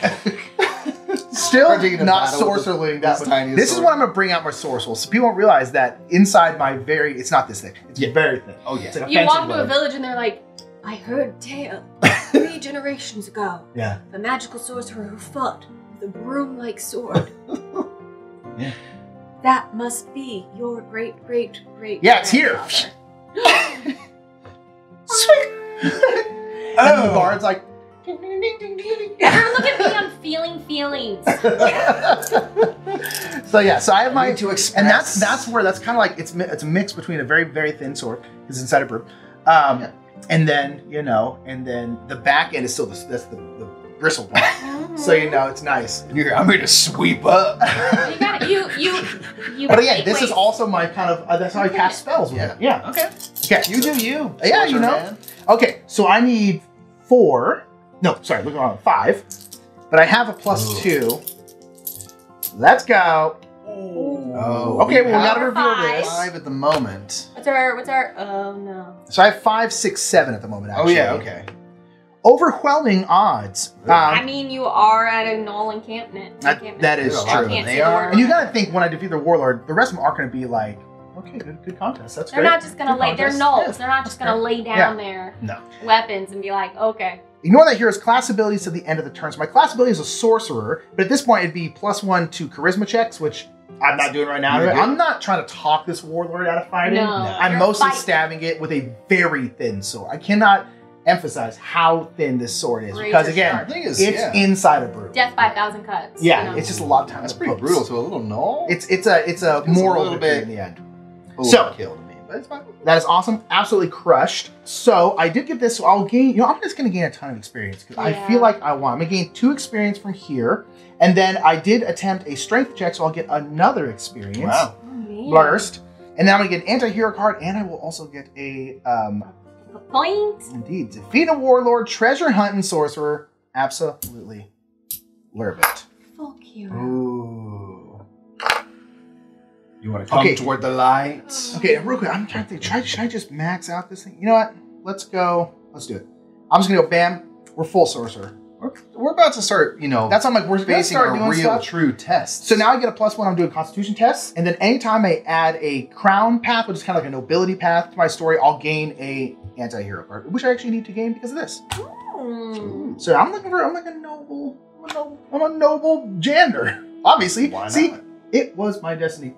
Still Partaking in not battle with sorcerling that this much. tiniest This is sword. when I'm going to bring out my sorcerer. So people don't realize that inside my it's not this thick. It's very thin. Oh, yeah. It's like a You fencing walk to a blade. village and they're like, I heard a tale 3 generations ago. Yeah. The magical sorcerer who fought with a broom-like sword. Yeah. That must be your great. Yeah, it's here. grandfather. And the bard's like, Everyone look at me, I'm feeling feelings. so yeah, so I have my, need to express. and that's where that's kind of like it's a mix between a very, very thin sword because it's inside a broom, and then and then the back end is still that's the bristle part. So it's nice. I'm here to sweep up. You got it. You. But again, make this is ways. also my kind of that's how I cast spells with it. Yeah. Okay. Okay. You do you. Yeah, sorcerer man. Okay, so I need 4. No, sorry, look on 5. But I have a +2. Let's go. Oh. Okay, well, we have gotta reveal 5. this. 5 at the moment. What's our? Oh no. So I have 5, 6, 7 at the moment. Actually. Oh yeah. Okay. Overwhelming odds. I mean, you are at a Null encampment. That is There's a lot true. of Can't them. see They the are. word. And you gotta think when I defeat the warlord, the rest of them aren't gonna be like, okay, good contest. That's They're great. not just gonna Good lay. They're contest. Nulls. Yeah. They're not just gonna lay down their No. weapons and be like, okay. Ignore that hero's class abilities to the end of the turn. So my class ability is a sorcerer, but at this point it'd be +1 to charisma checks, which I'm not doing right now. You're good. I'm not trying to talk this warlord out of fighting. No. I'm You're mostly fighting. stabbing it with a very thin sword. I cannot emphasize how thin this sword is Razor because again, sharp. The thing is, it's yeah. inside a broom. Death by 1,000 cuts. Yeah, you know? it's just a lot of time. That's to pretty pokes. brutal to a little null. It's a moral little victory bit- in the end. so killed me, but it's fine. That is awesome. Absolutely crushed. So I did get this. So I'll gain, I'm just going to gain a ton of experience because I Yeah. feel like I want. I'm going to gain 2 experience from here. And then I did attempt a strength check, so I'll get another experience. Wow. Oh, man. Burst. And then I'm going to get an anti-hero card, and I will also get a, Point. indeed, defeat a warlord, treasure hunt, and sorcerer. Absolutely. Love it. Fuck you. Ooh. You want to come Okay. toward the light? Okay, real quick, I'm trying to think. Should I just max out this thing? You know what? Let's go. Let's do it. I'm just going to go, bam. We're full sorcerer. We're about to start, That's on like we're gonna facing start a doing real, stuff. true test. So now I get a +1. I'm doing Constitution tests, and then anytime I add a crown path, which is kind of like a nobility path to my story, I'll gain a anti-hero card, which I actually need to gain because of this. Hmm. So I'm like a noble. I'm a noble Jander. Obviously, Why see, not? it was my destiny.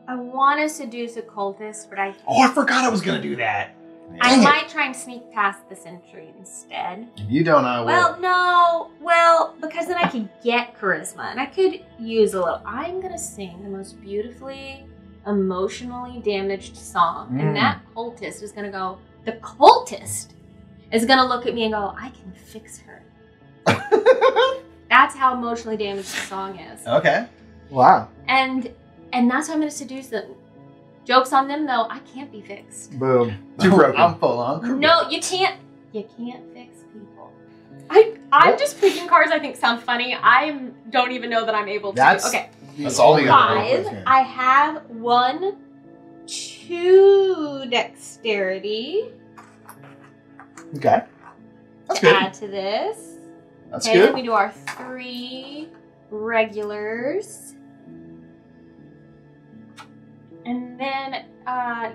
I want to seduce a cultist, but I Oh, I forgot I was gonna do that. I Dang it. might try and sneak past the sentry instead. If you don't, I will. Well, no. Well, because then I could get charisma, and I could use a little. I'm gonna sing the most beautifully, emotionally damaged song, and that cultist is gonna go. The cultist is gonna look at me and go, "I can fix her." That's how emotionally damaged the song is, Okay. Wow. and that's how I'm gonna seduce them. Jokes on them, though. I can't be fixed. Boom. Too broken. I'm full on. No, you can't. You can't fix people. I'm just picking cards I think sound funny. I don't even know that I'm able to. That's Okay, That's all we got. 5. I have 1, 2 dexterity Okay. That's to good. add to this. That's Okay, then good. we do our 3 regulars. And then,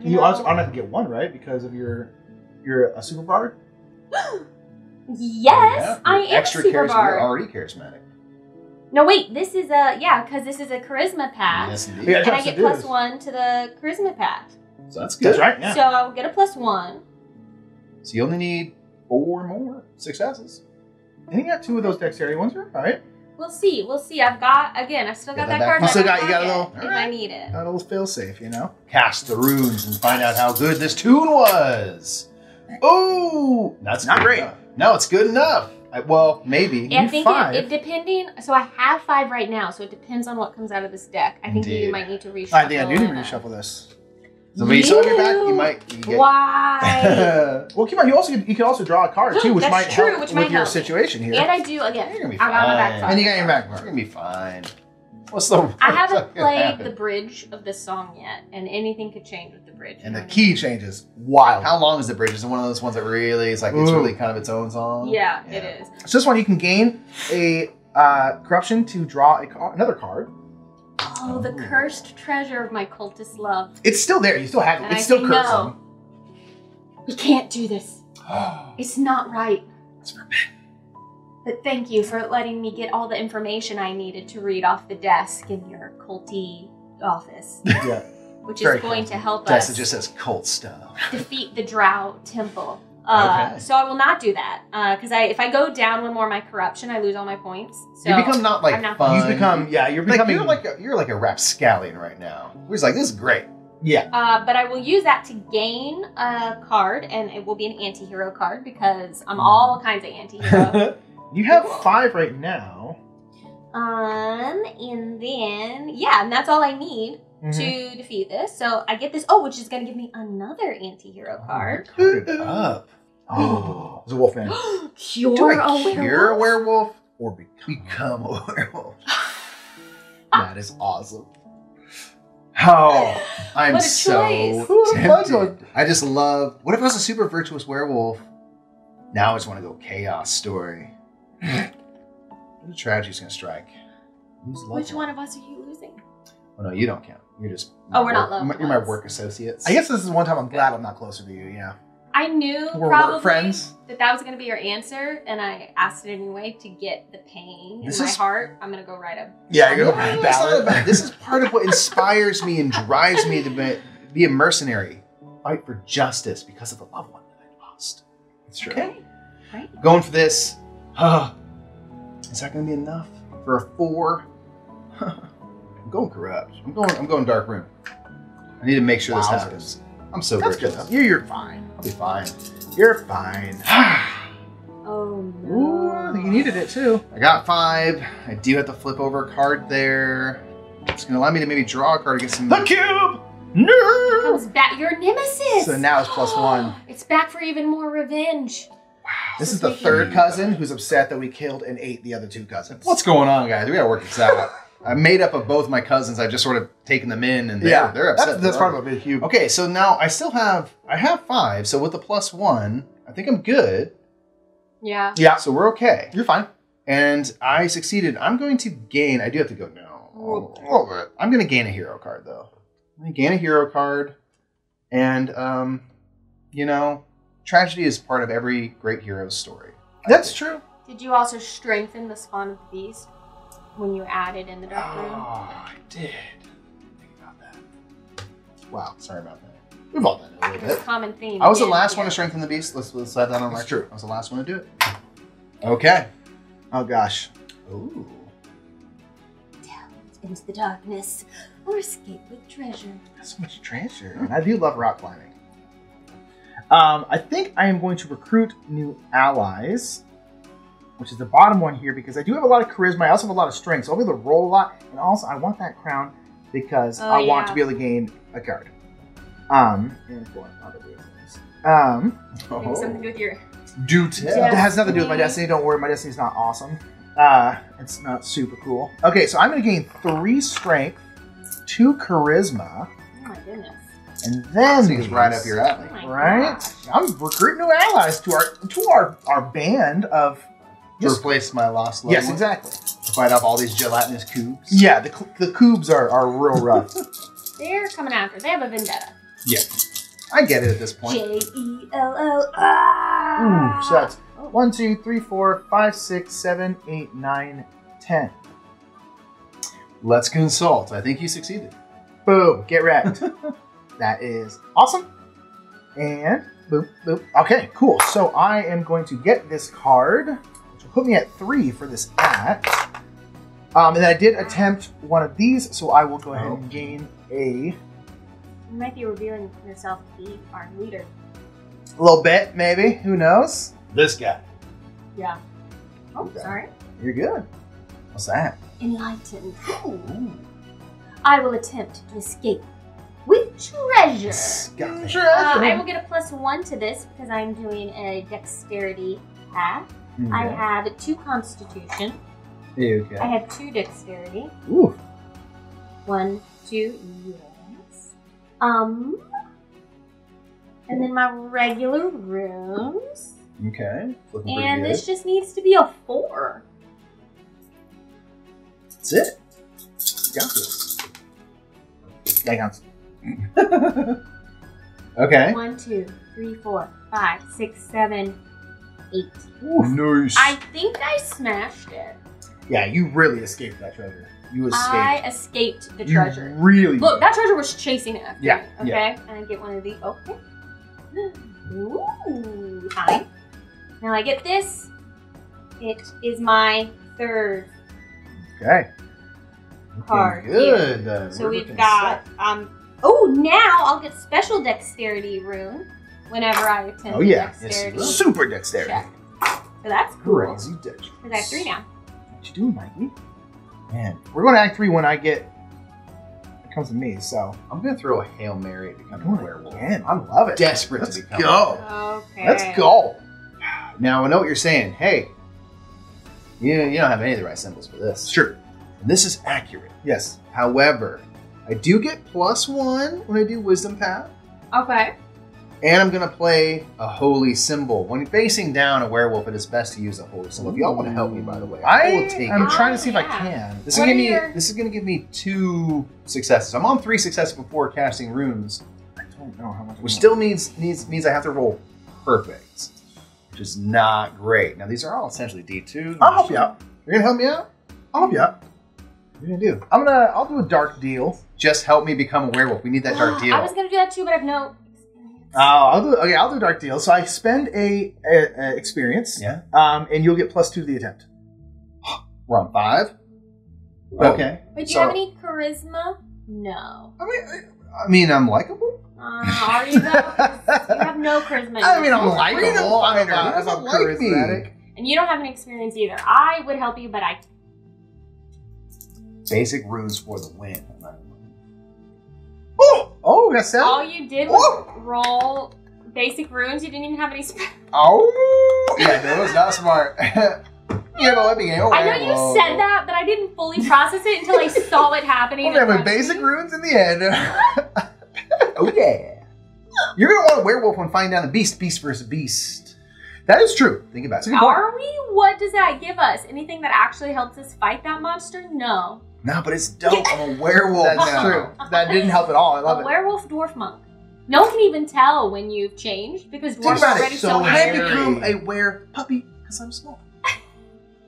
You know, automatically get 1, right? Because of you're a super bard. yes, I am extra super charismatic. You're bard. already charismatic. No, wait. This is a because this is a charisma path, Yes, indeed. Yeah, and I yes, get it is. +1 to the charisma path. So that's good. That's right. Yeah. So I'll get a +1. So you only need 4 more successes. And you got 2 of those dexterity ones, right? We'll see. We'll see. I've still got that card. You still in my got- you got a pocket little- if I need it. Got a little fail safe, you know. Cast the runes and find out how good this tune was. Oh, that's Not good great. enough. No, it's good enough. Well, maybe. Yeah, I need think 5. it depending. So I have 5 right now, so it depends on what comes out of this deck. I think Indeed. you might need to reshuffle. I think I do need to it. reshuffle this. So when you still have your back, you might. You get, Why? Well, come on. You can also draw a card too, which That's might true, help which with might your help. situation here. And I do again. You're gonna be I got my back fine. card. And you got your back You're card. gonna be fine. What's the? I haven't what's gonna played happen? the bridge of this song yet, and anything could change with the bridge. And you the know key changes wild. How long is the bridge? Is it one of those ones that really is like it's Ooh. really kind of its own song? what I mean? Yeah, it is. So this one you can gain a corruption to draw another card. Oh, the cursed treasure of my cultist love. It's still there. You still have it. And It's I still say cursed. no. We can't do this. It's not right. It's forbidden. But thank you for letting me get all the information I needed to read off the desk in your culty office, Yeah. which Very is going to help Yes, us it just says cult stuff. defeat the Drow Temple. Okay. So I will not do that because if I go down one more of my corruption, I lose all my points. So You become not like I'm not- fun. You've become you're like becoming you're like a rapscallion right now. He's like, this is great. yeah. But I will use that to gain a card, and it will be an anti-hero card because I'm all kinds of anti-hero. You have 5 right now. And then and that's all I need Mhm. to defeat this. So I get this. Oh, which is going to give me another anti-hero card. Card it up. Oh, it's a wolf man. Cure Do a I cure a werewolf. werewolf or become a werewolf? That is awesome. Oh, I'm What a so choice. Who would have tempted. I just love. What if I was a super virtuous werewolf? Now I just want to go chaos story. The tragedy's gonna strike. Who's loved Which one of us are you losing? Oh no, you don't count. You're just. Oh, we're not loved You're my ones. work associates. I guess this is one time I'm glad I'm not closer to you. Yeah. I knew We're probably work friends. that was going to be your answer, and I asked it anyway to get the pain This in my is- heart. I'm going to go write a. Yeah, No, it's not about- This is part of what inspires me and drives me to be a mercenary, fight for justice because of the loved one that I lost. It's true. Okay. Right. Going for this. Is that going to be enough for a 4? I'm going corrupt. I'm going dark room. I need to make sure this Wowzers. happens. I'm so That's virtuous. good enough. You're fine. I'll be fine. You're fine. Oh no. Ooh, I think you needed it too. I got 5. I do have to flip over a card there. It's going to allow me to maybe draw a card against some. The cube. It No. comes back. Your nemesis. So now it's +1. It's back for even more revenge. This is the third cousin who's upset that we killed and ate the other 2 cousins. What's going on, guys? We gotta work this out. I made up of both my cousins. I've just sort of taken them in, and they're upset. That's part of a big cube. Okay, so now I have 5. So with the +1, I think I'm good. Yeah. Yeah, So we're okay. you're fine. And I succeeded. I'm going to gain. I do have to go now. All of it. I'm going to gain a hero card though. I'm going to gain a hero card, and tragedy is part of every great hero's story. That's true. Did you also strengthen the spawn of the beast when you added in the dark room? Oh, I did. Think about that. Wow. Sorry about that. We've all done it a little It's a bit. common theme. I was the again last here. one to strengthen the beast. Let's have that on That's record. true. I was the last one to do it. Okay. Oh gosh. Ooh. Delve into the darkness or escape with treasure. That's so much treasure. And I do love rock climbing. I think I am going to recruit new allies, which is the bottom one here, because I do have a lot of charisma. I also have a lot of strength, so I'll be able to roll a lot. And also, I want that crown because I want to be able to gain a card. And for other reasons. Maybe something to do with your. Dude, Yeah. that has nothing to do with my destiny. Don't worry, my destiny's not awesome. It's not super cool. Okay, so I'm going to gain 3 strength, 2 charisma, Oh my goodness. and then Seems right up your alley. Oh my right. gosh. I'm recruiting new allies to our band of. To replace my lost loved Yes, one. exactly. To fight off all these gelatinous cubes. Yeah, the coobs are real rough. They're coming after. They have a vendetta. Yeah. I get it at this point. Jell. Ooh, so that's 1, 2, 3, 4, 5, 6, 7, 8, 9, 10. Let's consult. I think you succeeded. Boom. Get wrecked. That is awesome. And boop, boop. Okay, cool. So I am going to get this card, which will put me at 3 for this act. And then I did attempt one of these, so I will go ahead and gain a... You might be revealing yourself to be our leader. A little bit, maybe. Who knows? This guy. Yeah. Oh, Okay. sorry. You're good. What's that? Enlightened. I will attempt to escape with treasure. Got the I will get a +1 to this because I'm doing a dexterity path. I have 2 constitution. Okay. I have 2 dexterity. Ooh. 1, 2, yes. And then my regular runes. Okay. Looking pretty And good. this just needs to be a 4. That's it. You got this. That counts. Okay. 1, 2, 3, 4, 5, 6, 7, 8. Nice. I think I smashed it. Yeah, you really escaped that treasure. You escaped. I escaped the You treasure. really Look, that treasure was chasing after Yeah, me. Okay, and I get one of these. Okay. Ooh, fine. Now I get this. It is my 3rd Okay. card. Good. here. So We're we've looking got Oh, now I'll get special dexterity rune whenever I attempt Oh, yeah. Yes, dexterity you will. Super dexterity. check. So that's cool. Crazy dexterity. Because I have 3 now. What you doing, Mikey? Man, we're going to Act 3 when I get... It comes to me, so... I'm going to throw a Hail Mary at becoming a werewolf. Again, I love it. Desperate Let's to become go. Okay. Let's go. Now, I know what you're saying. Hey, you don't have any of the right symbols for this. Sure. And this is accurate. Yes. However, I do get +1 when I do Wisdom Path. Okay. And I'm going to play a holy symbol. When facing down a werewolf, it is best to use a holy symbol. If y'all want to help me, by the way, I will take I'm it. trying to see if I yeah. can. This is What gonna are be your- this is going to give me 2 successes. I'm on 3 successes before casting runes, I don't know how much. which still means I have to roll perfect, which is not great. Now these are all essentially D2s. I'll help you out. You're gonna help me out? I'll help you out. What are you gonna do? I'll do a dark deal. Just help me become a werewolf. We need that dark deal. I was gonna do that too, but I have no experience. I'll do a dark deal. So I spend a experience. Yeah. And you'll get +2 to the attempt. We're on 5. Whoa. Okay. Wait, do So- you have any charisma? No. I mean, I'm likable. Are you though? 'Cause you have no charisma. I mean, I'm Wait a likable. I minute, don't know who if doesn't I'm like me? charismatic. And you don't have any experience either. I would help you, but I. Basic runes for the win. Oh, that's that. All you did was roll basic runes. You didn't even have any. Oh, yeah, that was not smart. Yeah, but let me go. I know you said that, but I didn't fully process it until I saw it happening. We're in having front of basic me. runes in the end. Oh yeah. You're gonna want a werewolf when finding down the beast. Beast versus beast. That is true. Think about it. Are we? What does that give us? Anything that actually helps us fight that monster? No. No, but it's dope. I'm a werewolf That's now. true. That didn't help at all. I love A it. werewolf dwarf monk. No one can even tell when you've changed because Think dwarves about are already it. so So I hairy. become a were puppy because I'm small.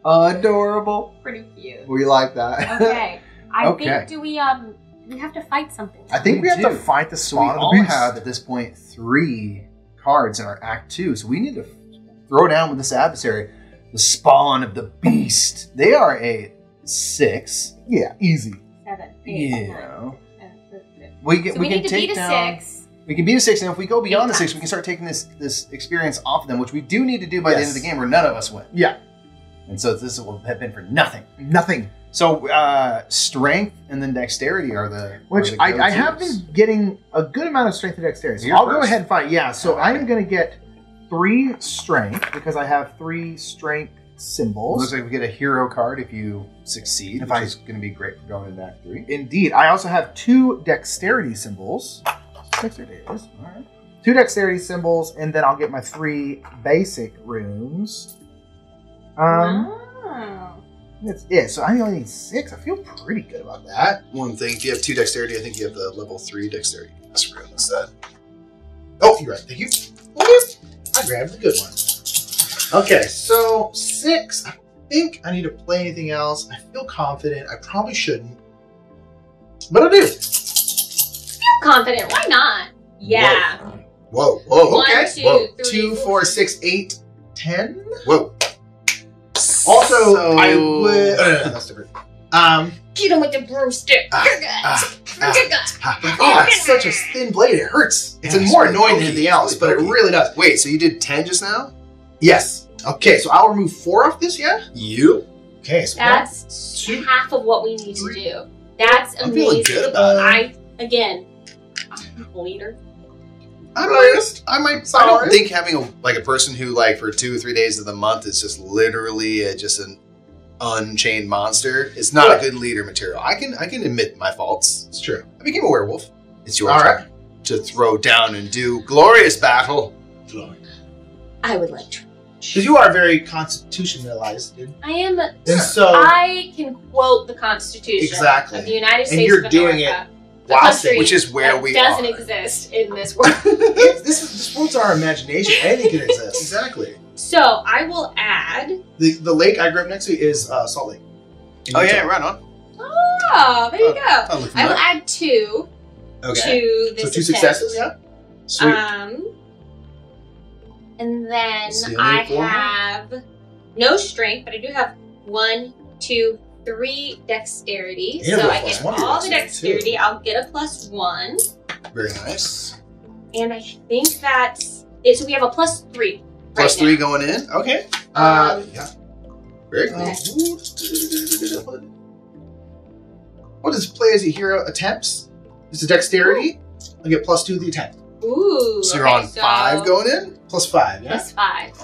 Adorable. Pretty cute. We like that. Okay. I Okay. think we have to fight something. I think we have to do. fight the So we spawn of all the beast. have at this point 3 cards in our Act 2. So we need to throw down with this adversary the spawn of the beast. They are a 6. Yeah, easy. 7, 8, 9, Yeah. 10. We can So we need to take beat a down. 6. We can beat a 6, and if we go beyond the 6, 8 we can start taking this experience off of them, which we do need to do by the end of Yes. the game, or none of us win. Yeah. And so this will have been for nothing. Nothing. So strength and then dexterity are the Which are the I have go-tos. been getting a good amount of strength and dexterity. So You're I'll go first. ahead and fight. Yeah, so Alright. I'm going to get 3 strength because I have 3 strength It symbols. looks like we get a hero card if you succeed, If which I- is going to be great for going into Act 3. Indeed. I also have 2 dexterity symbols. Dexterity it is. All right. 2 dexterity symbols, and then I'll get my 3 basic runes. Oh. That's it. So I only need 6. I feel pretty good about that. One thing, if you have 2 dexterity, I think you have the level 3 dexterity. That's rune instead. Oh, you're right. Thank you. I grabbed the good one. Okay, so 6. I don't think I need to play anything else. I feel confident. I probably shouldn't. But I do. Confident. Why not? Yeah. Whoa. 1, Okay. 2, Whoa. 3, 2, 4, 6, 8, 10. Whoa. Also, So- I would. That's different. Get him with the broomstick. Ah, Ah, it's such a thin blade. It hurts. It's Yeah, it's more really annoying pokey. than anything It's else, really but it pokey. really does. Wait, so you did 10 just now? Yes. Okay, so I'll remove 4 off this, yeah? You? Okay, so That's Two. half of what we need to do. That's I'm amazing. feeling good about it. I'm a leader. I Sorry. don't think having a person who like for 2 or 3 days of the month is just literally just an unchained monster. It's not a good leader material. I can admit my faults. it's true. I became a werewolf. It's your All turn to throw down and do glorious battle. I would like to. Because you are very constitutionalized, dude. I am. And so, I can quote the Constitution Exactly. of the United States And you're of doing America, it the while country saying- Which is where that we doesn't are. exist in this world. this world's our imagination. Anything can exist. Exactly. So I will add. The lake I grew up next to is Salt Lake. in Oh Utah. yeah, right on. Oh, there you go. I'll look I will familiar. add 2 Okay. to this. So 2 attempt. successes, yeah? Sweet. And then So you I need 4 more? have no strength, but I do have 1, 2, 3 dexterity. Yeah, so but I plus get 1 to all the dexterity, dexterity. I'll get a +1. Very nice. And I think that's it. So we have a +3. Plus right 3 now. going in. Okay. Yeah. Very cool. Okay. What does play as a hero attempts? It's a dexterity. I get +2 to the attempt. Ooh. So you're okay, on 5 going in. +5, yeah? +5.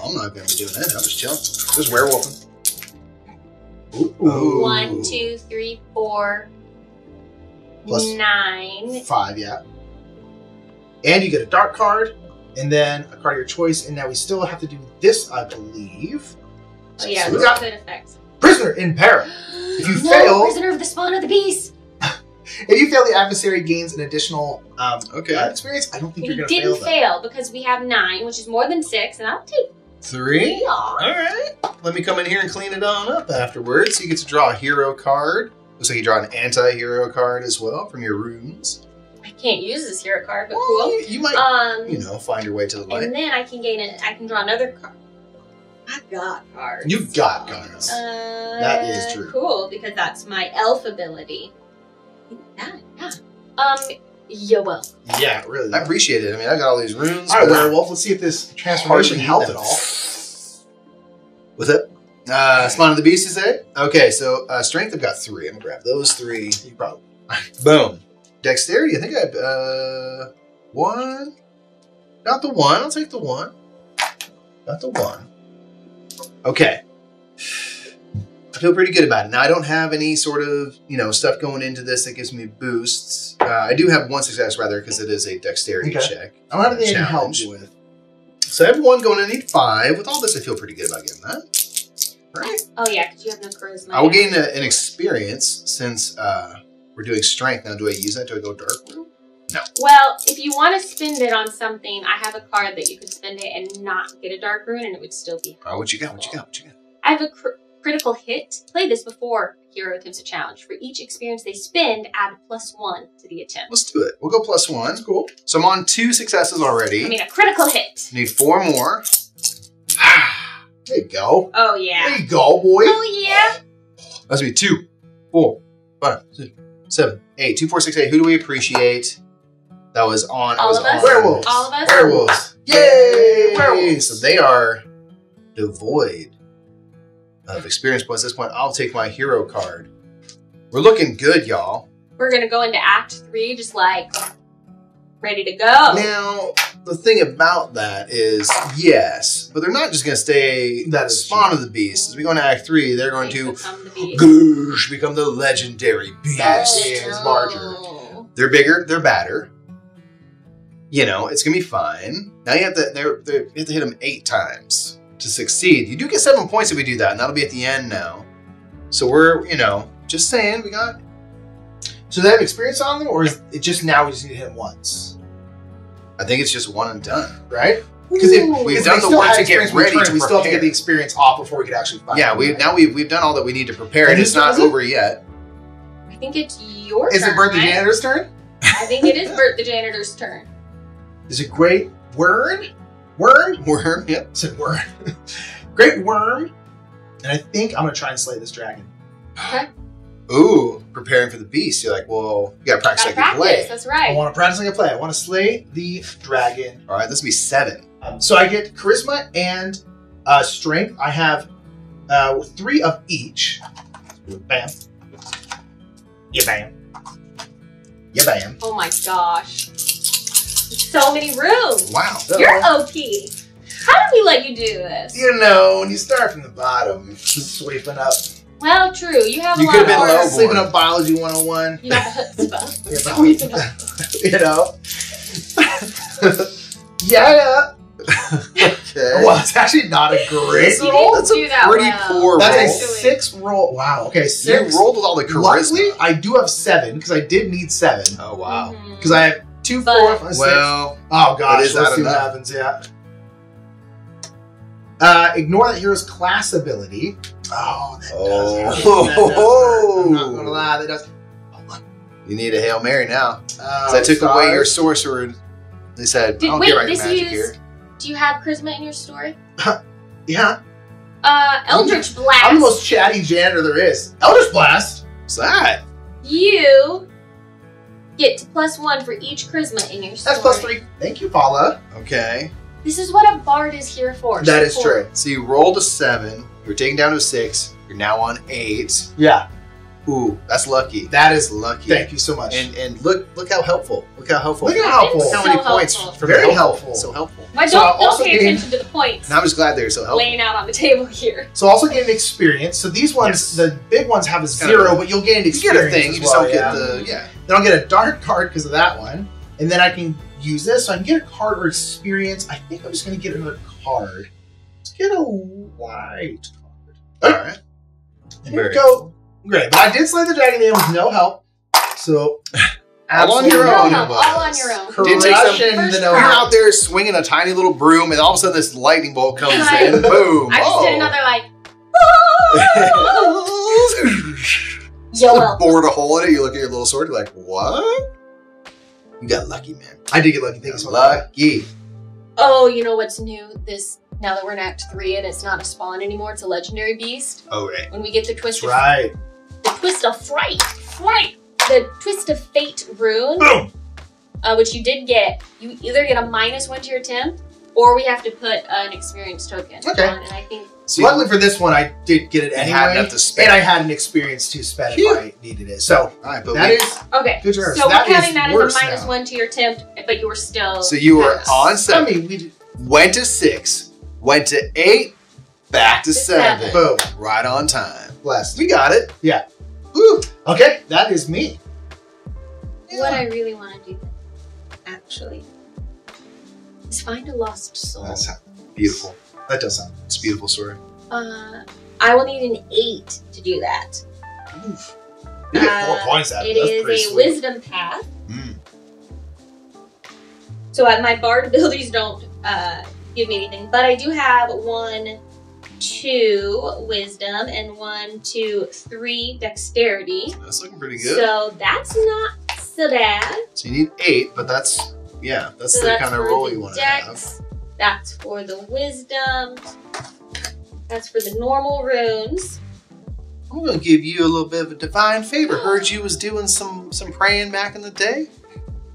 I'm not going to be doing that. I'm just chilling. Just werewolfing. Ooh. 1, 2, 3, 4, Plus 9. 5, yeah. And you get a dark card, and then a card of your choice, and now we still have to do this, I believe. Oh, yeah, So we it's got good effects. Prisoner in Peril. If you No, fail- prisoner of the spawn of the beast. If you fail, the adversary gains an additional Okay. experience. I don't think We you're going to didn't fail, fail because we have 9, which is more than 6, and I'll take 3. 3 All right. Let me come in here and clean it on up afterwards. You get to draw a hero card. Looks like you draw an anti-hero card as well from your runes. I can't use this hero card, but Well, cool. you might, find your way to the light. And then I can draw another card. I've got cards. You've got cards. That is true. Cool, because that's my elf ability. Yeah. You're welcome. Yeah, really. I appreciate it. I mean, I got all these runes. All right, but werewolf. Let's see if this transformation hardly helped them. at all. What's up? Spawn of the Beast, you say? Okay, so strength, I've got 3. I'm going to grab those 3. You probably. Boom. Dexterity, I think I have 1. Got the 1. I'll take the 1. Got the 1. Okay. I feel pretty good about it. Now, I don't have any sort of, stuff going into this that gives me boosts. I do have 1 success, rather, because it is a dexterity Okay. check. I don't have anything I can help Challenge. you with. So I have 1 going in, I need 5. With all this, I feel pretty good about getting that. Right? Oh yeah, because you have no charisma. I will gain an experience since we're doing strength. Now, do I use that? Do I go dark room? Well, if you want to spend it on something, I have a card that you could spend it and not get a dark rune, and it would still be. Oh, what you got? What you got? What you got? I have a critical hit. Played this before. Hero attempts a challenge. For each experience they spend, add +1 to the attempt. Let's do it. We'll go +1. Cool. So I'm on 2 successes already. I mean, a critical hit. Need 4 more. There you go. Oh yeah. There you go, boy. Oh yeah. That's me. 2, 4, 5, 6, 7, 8. 2, 4, 6, 8. Who do we appreciate? That was on. All was of us? on. Werewolves. All of us? Werewolves. Yay! Werewolves. So they are devoid of experience points. At this point, I'll take my hero card. We're looking good, y'all. We're gonna go into Act 3, just like ready to go. Now, the thing about that is, yes, but they're not just going to stay That is Spawn of the Beast. As we go into Act 3, they're going to Become the beast. goosh, become the legendary beast. Is larger. Oh. They're bigger, they're badder. It's going to be fine. Now you have to you have to hit them 8 times to succeed. You do get 7 points if we do that, and that'll be at the end now. So we're, just saying, we got... So they have experience on them, or is it just now we just need to hit them once? I think it's just one and done. Right? Because Ooh. We've if done they the still work had to get experience ready return, to we still have to get prepare. the experience off before we could actually fight. Yeah, them, right? we've done all that we need to prepare, and And it's whose turn not is it? over yet. I think it's your Is turn. it Bert the right? janitor's turn? I think it is Bert the janitor's turn. Is it Great Worm? Worm? Worm, yep. I said worm. Great Worm. And I think I'm going to try and slay this dragon. Okay. Ooh, preparing for the beast. You're like, well, you gotta practice Gotta like you practice. play. That's I right. want to practice like I play. I want to slay the dragon. All right, this will be 7. So I get charisma and strength. I have 3 of each. Bam. Yeah, bam. Yeah, bam. Oh my gosh. So many rooms. Wow. You're OP. How did we let you do this? You know, when you start from the bottom, sweeping up. Well, true. You have a You lot could've of been art. low. Sleeping up biology 101. You got the chutzpah. Yeah, Sweeping up. you know? Yeah. Okay. Well, it's actually not a great You roll. didn't That's a do that pretty well. poor That's a roll. Actually. 6 roll. Wow. Okay, 6. You rolled with all the charisma. Luckily, I do have 7 because I did need 7. Oh, wow. Mhm. Because I have 2, 4, But- 5, 6. Well, Oh gosh, It is let's not see what enough. happens. Yeah. Ignore that hero's class ability. Oh, that does hurt. That does hurt. I'm not gonna lie, that does. you need a Hail Mary now. Oh, So I took away stars. your sorcerer. They said, Did, I don't wait, care about your this magic use. here. Do you have charisma in your story? Yeah, Eldritch Blast. I'm the most chatty janitor there is. Eldritch Blast. What's that? You get +1 for each charisma in your story. That's +3. Thank you, Paula. Okay. This is what a bard is here for. That is support. true. So you rolled a 7. You're taken down to a 6. You're now on 8. Yeah, Ooh, that's lucky. that is. Lucky. Thank you so much. And look how helpful. Look how helpful. Look how helpful. How So many points helpful. for Very helpful. So helpful. But So I don't also pay gained- attention to the points And I'm just glad they're so helpful. laying out on the table here. So also gain experience. So these ones, Yes. the big ones have a Kind 0, of- but you'll gain You get experience. a thing. as You just well, don't yeah. get the yeah. Then I'll get a dark card because of that one. And then I can use this. So I can get a card or experience. I think I'm just going to get another card. Let's get a white card. All right. There we go. Great. But I did slay the dragon there with no help. So, All on your absolutely own. No it help, all on was. your own. Didn't take some- Crushing the First no You're card. help. out there swinging a tiny little broom, and all of a sudden this lightning bolt comes Right. in. Boom. I just did another like. Yo, well. Bored a hole in it. You look at your little sword. You're like, what? You got lucky, man. I did get lucky. Thank you so much. Lucky. Oh, you know what's new? This now that we're in Act 3 and it's not a spawn anymore, it's a legendary beast. Oh right. When we get the twist That's right. the twist of the twist of fate rune, Boom. Which you did get, you either get a -1 to your temp, or we have to put an experience token Okay. on. And I think So Luckily for this one, I did get it You anyway. had enough to spend. And I had an experience to spend Phew. if I needed it. So, all right, but that we- is okay. good to her. So we're that counting is that as worse a now. -1 to your temp, but you were still. So you were pass. on I 7, mean, we did. went to 6, went to 8, back to 7. Boom. Right on time. Blessed. We got it. Yeah. Woo. Okay, that is me. What I really want to do, actually, is find a lost soul. That's beautiful. That does sound. It's a beautiful story. I will need an 8 to do that. Oof. You get 4 points out of It it. That's is pretty a sweet. wisdom path. Mm. So my bard abilities don't give me anything, but I do have 1, 2 wisdom and 1, 2, 3 dexterity. That's looking pretty good. So that's not so bad. So you need 8, but that's that's So the that's kind of for roll the you want to have. dex. That's for the wisdom. That's for the normal runes. I'm gonna give you a little bit of a divine favor. Heard you was doing some praying back in the day.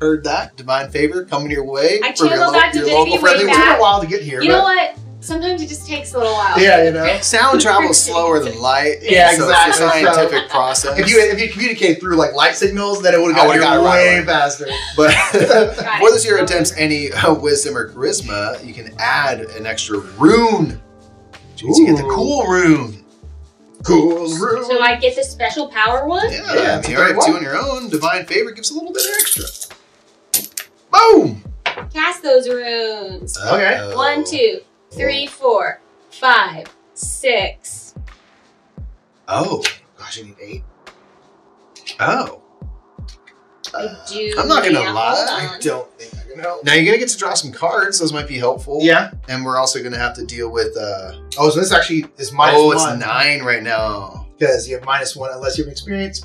Heard that divine favor coming your way. I from your channeled lo- that your divinity local way friendly It took back. a while to get here. You but know what? Sometimes it just takes a little while. Yeah, you know. Sound travels slower than light. Yeah, so exactly. It's a scientific process. If you communicate through like light signals, then it would I have would've got got it way right away. faster. But Got for it. this hero attempts any wisdom or charisma, you can add an extra rune. Which means you get the Ooh. cool rune. Cool room. So I get the special power one? Yeah, Yeah, I it's mean, a you already have great 2 on your own. Divine favor gives a little bit extra. Boom! Cast those runes. Okay. Uh-oh. 1, 2, 3, 4, 5, 6. Oh. Gosh, you need 8. Oh. I do. I'm not gonna need- lie, hold I on. don't think I can help. Now you're gonna get to draw some cards. Those might be helpful. Yeah. And we're also gonna have to deal with. Oh, so this actually is -1. It's 9 right now. Because you have -1 unless you have experience.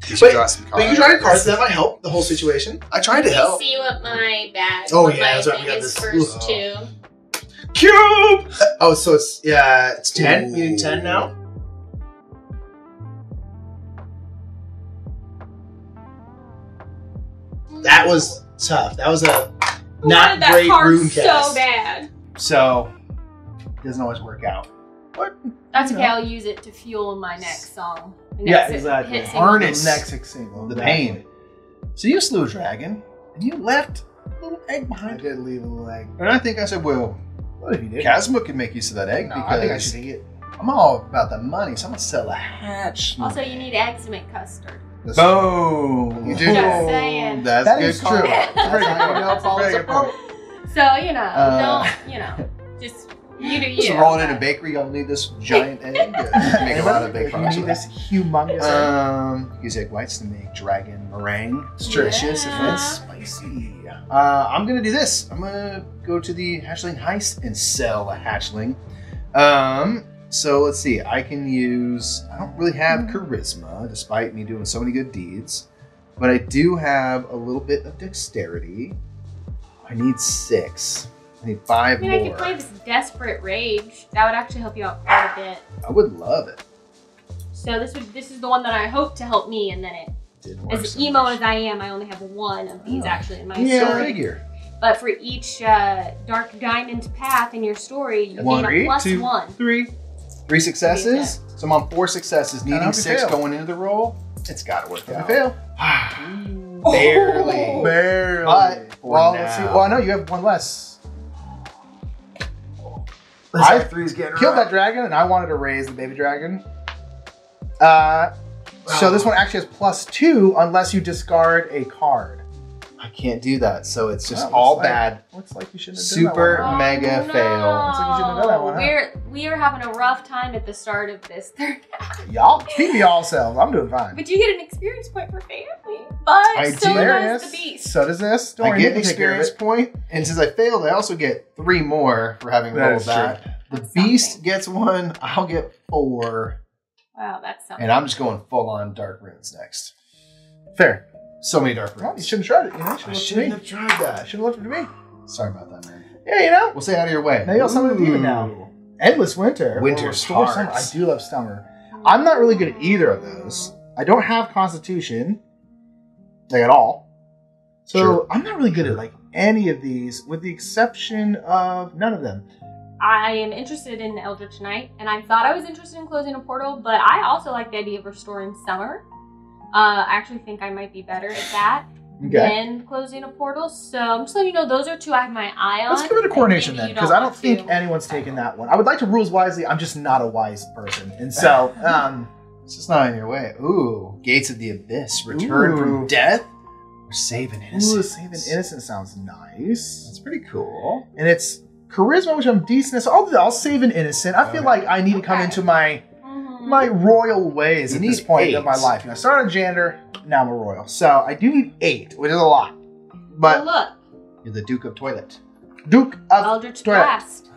You should draw some cards. But you can draw cards, that might help the whole situation. I tried to help. See what my bag. Oh, what yeah, my that's right, we thing got is this- first ooh. two. Cube! Oh, so it's, yeah, it's 10. Ooh. You need 10 now? That was tough. That was a I not wanted that great card rune so cast. bad. So, doesn't always work out. That's okay. Yeah. I'll use it to fuel my next song. My Yeah, next exactly. hit single. Harness Next single. the pain. So you slew a dragon, and you left a little egg I behind. did leave a little egg. And I think I said, well, What if you did? Kazuma can make use of that egg No, because I think I should take it. I'm all about the money, so I'm gonna sell a hatch. Also, you need eggs to make custard. Boom! You do. Just saying. That's That good is card. true. That's Very how you good. know it falls Very good apart. So, you know, Uh, just you do Just you. rolling in a bakery, y'all need this giant egg to make a lot of big You need products. this humongous egg. Use egg whites to make dragon meringue. It's Yeah. delicious and it's spicy. I'm gonna do this. I'm gonna go to the hatchling heist and sell a hatchling. So let's see. I can use. I don't really have charisma, despite me doing so many good deeds, but I do have a little bit of dexterity. I need 6. I need 5 I mean, more. I could play this desperate rage. That would actually help you out quite a bit. I would love it. So this is the one that I hope to help me, and then it. Didn't work As so emo much. as I am, I only have one of these Oh. actually in my Yeah, story. figure. But for each dark diamond path in your story, you One, gain a plus 2, 1. 3. 3 successes. So I'm on 4 successes, needing hope you 6 fail. going into the roll. It's got to work You out. fail. Barely. Barely. But for well, let's see. now- Well, I know you have one less. I I three's getting killed that dragon, and I wanted to raise the baby dragon. So this one actually has +2 unless you discard a card. I can't do that, so it's just Oh, all looks like- bad. Looks like you shouldn't have Super done that one. mega fail. Looks like you shouldn't have done that one, huh? We are having a rough time at the start of this third act. Y'all, speak for y'all selves. I'm doing fine. But you get an experience point for family. But I so do. There it does is. the beast. So does this. Don't I worry, get you an can take care of experience it. point, and since I failed, I also get 3 more for having That rolled is true. that. The That's beast something. gets 1, I'll get 4, Wow, that's something. and I'm just going full on dark runes next. Fair. So many dark Well, you runes. shouldn't have tried it. You know, you I should shouldn't have have tried that. Should have looked at me. Sorry about that, man. Yeah, you know. We'll stay out of your way. Now you got something to do now. Endless winter. Winter's or restore hard. summer. I do love summer. I'm not really good at either of those. I don't have constitution, like at all. So Sure. I'm not really good at like any of these, with the exception of none of them. I am interested in Eldritch Knight, and I thought I was interested in closing a portal, but I also like the idea of restoring summer. I actually think I might be better at that than closing a portal. So I'm just letting you know those are 2 I have my eye on. Let's give it a coronation Maybe then, you because I don't want think to. anyone's taken that one. I would like to rules wisely. I'm just not a wise person, and so It's just not in your way. Ooh, Gates of the Abyss. Return Ooh. from death or save an innocent. ooh, save an innocent sounds nice. That's pretty cool. And it's charisma, which I'm decent. So I'll save an innocent. I feel Okay. like I need to come Okay. into my Mhm. royal ways You at this need point 8. of my life. You know, I started on Jander, now I'm a royal. So I do need 8, which is a lot. But But look, You're the Duke of Toilet. Duke of Eldritch Toilet. Blast.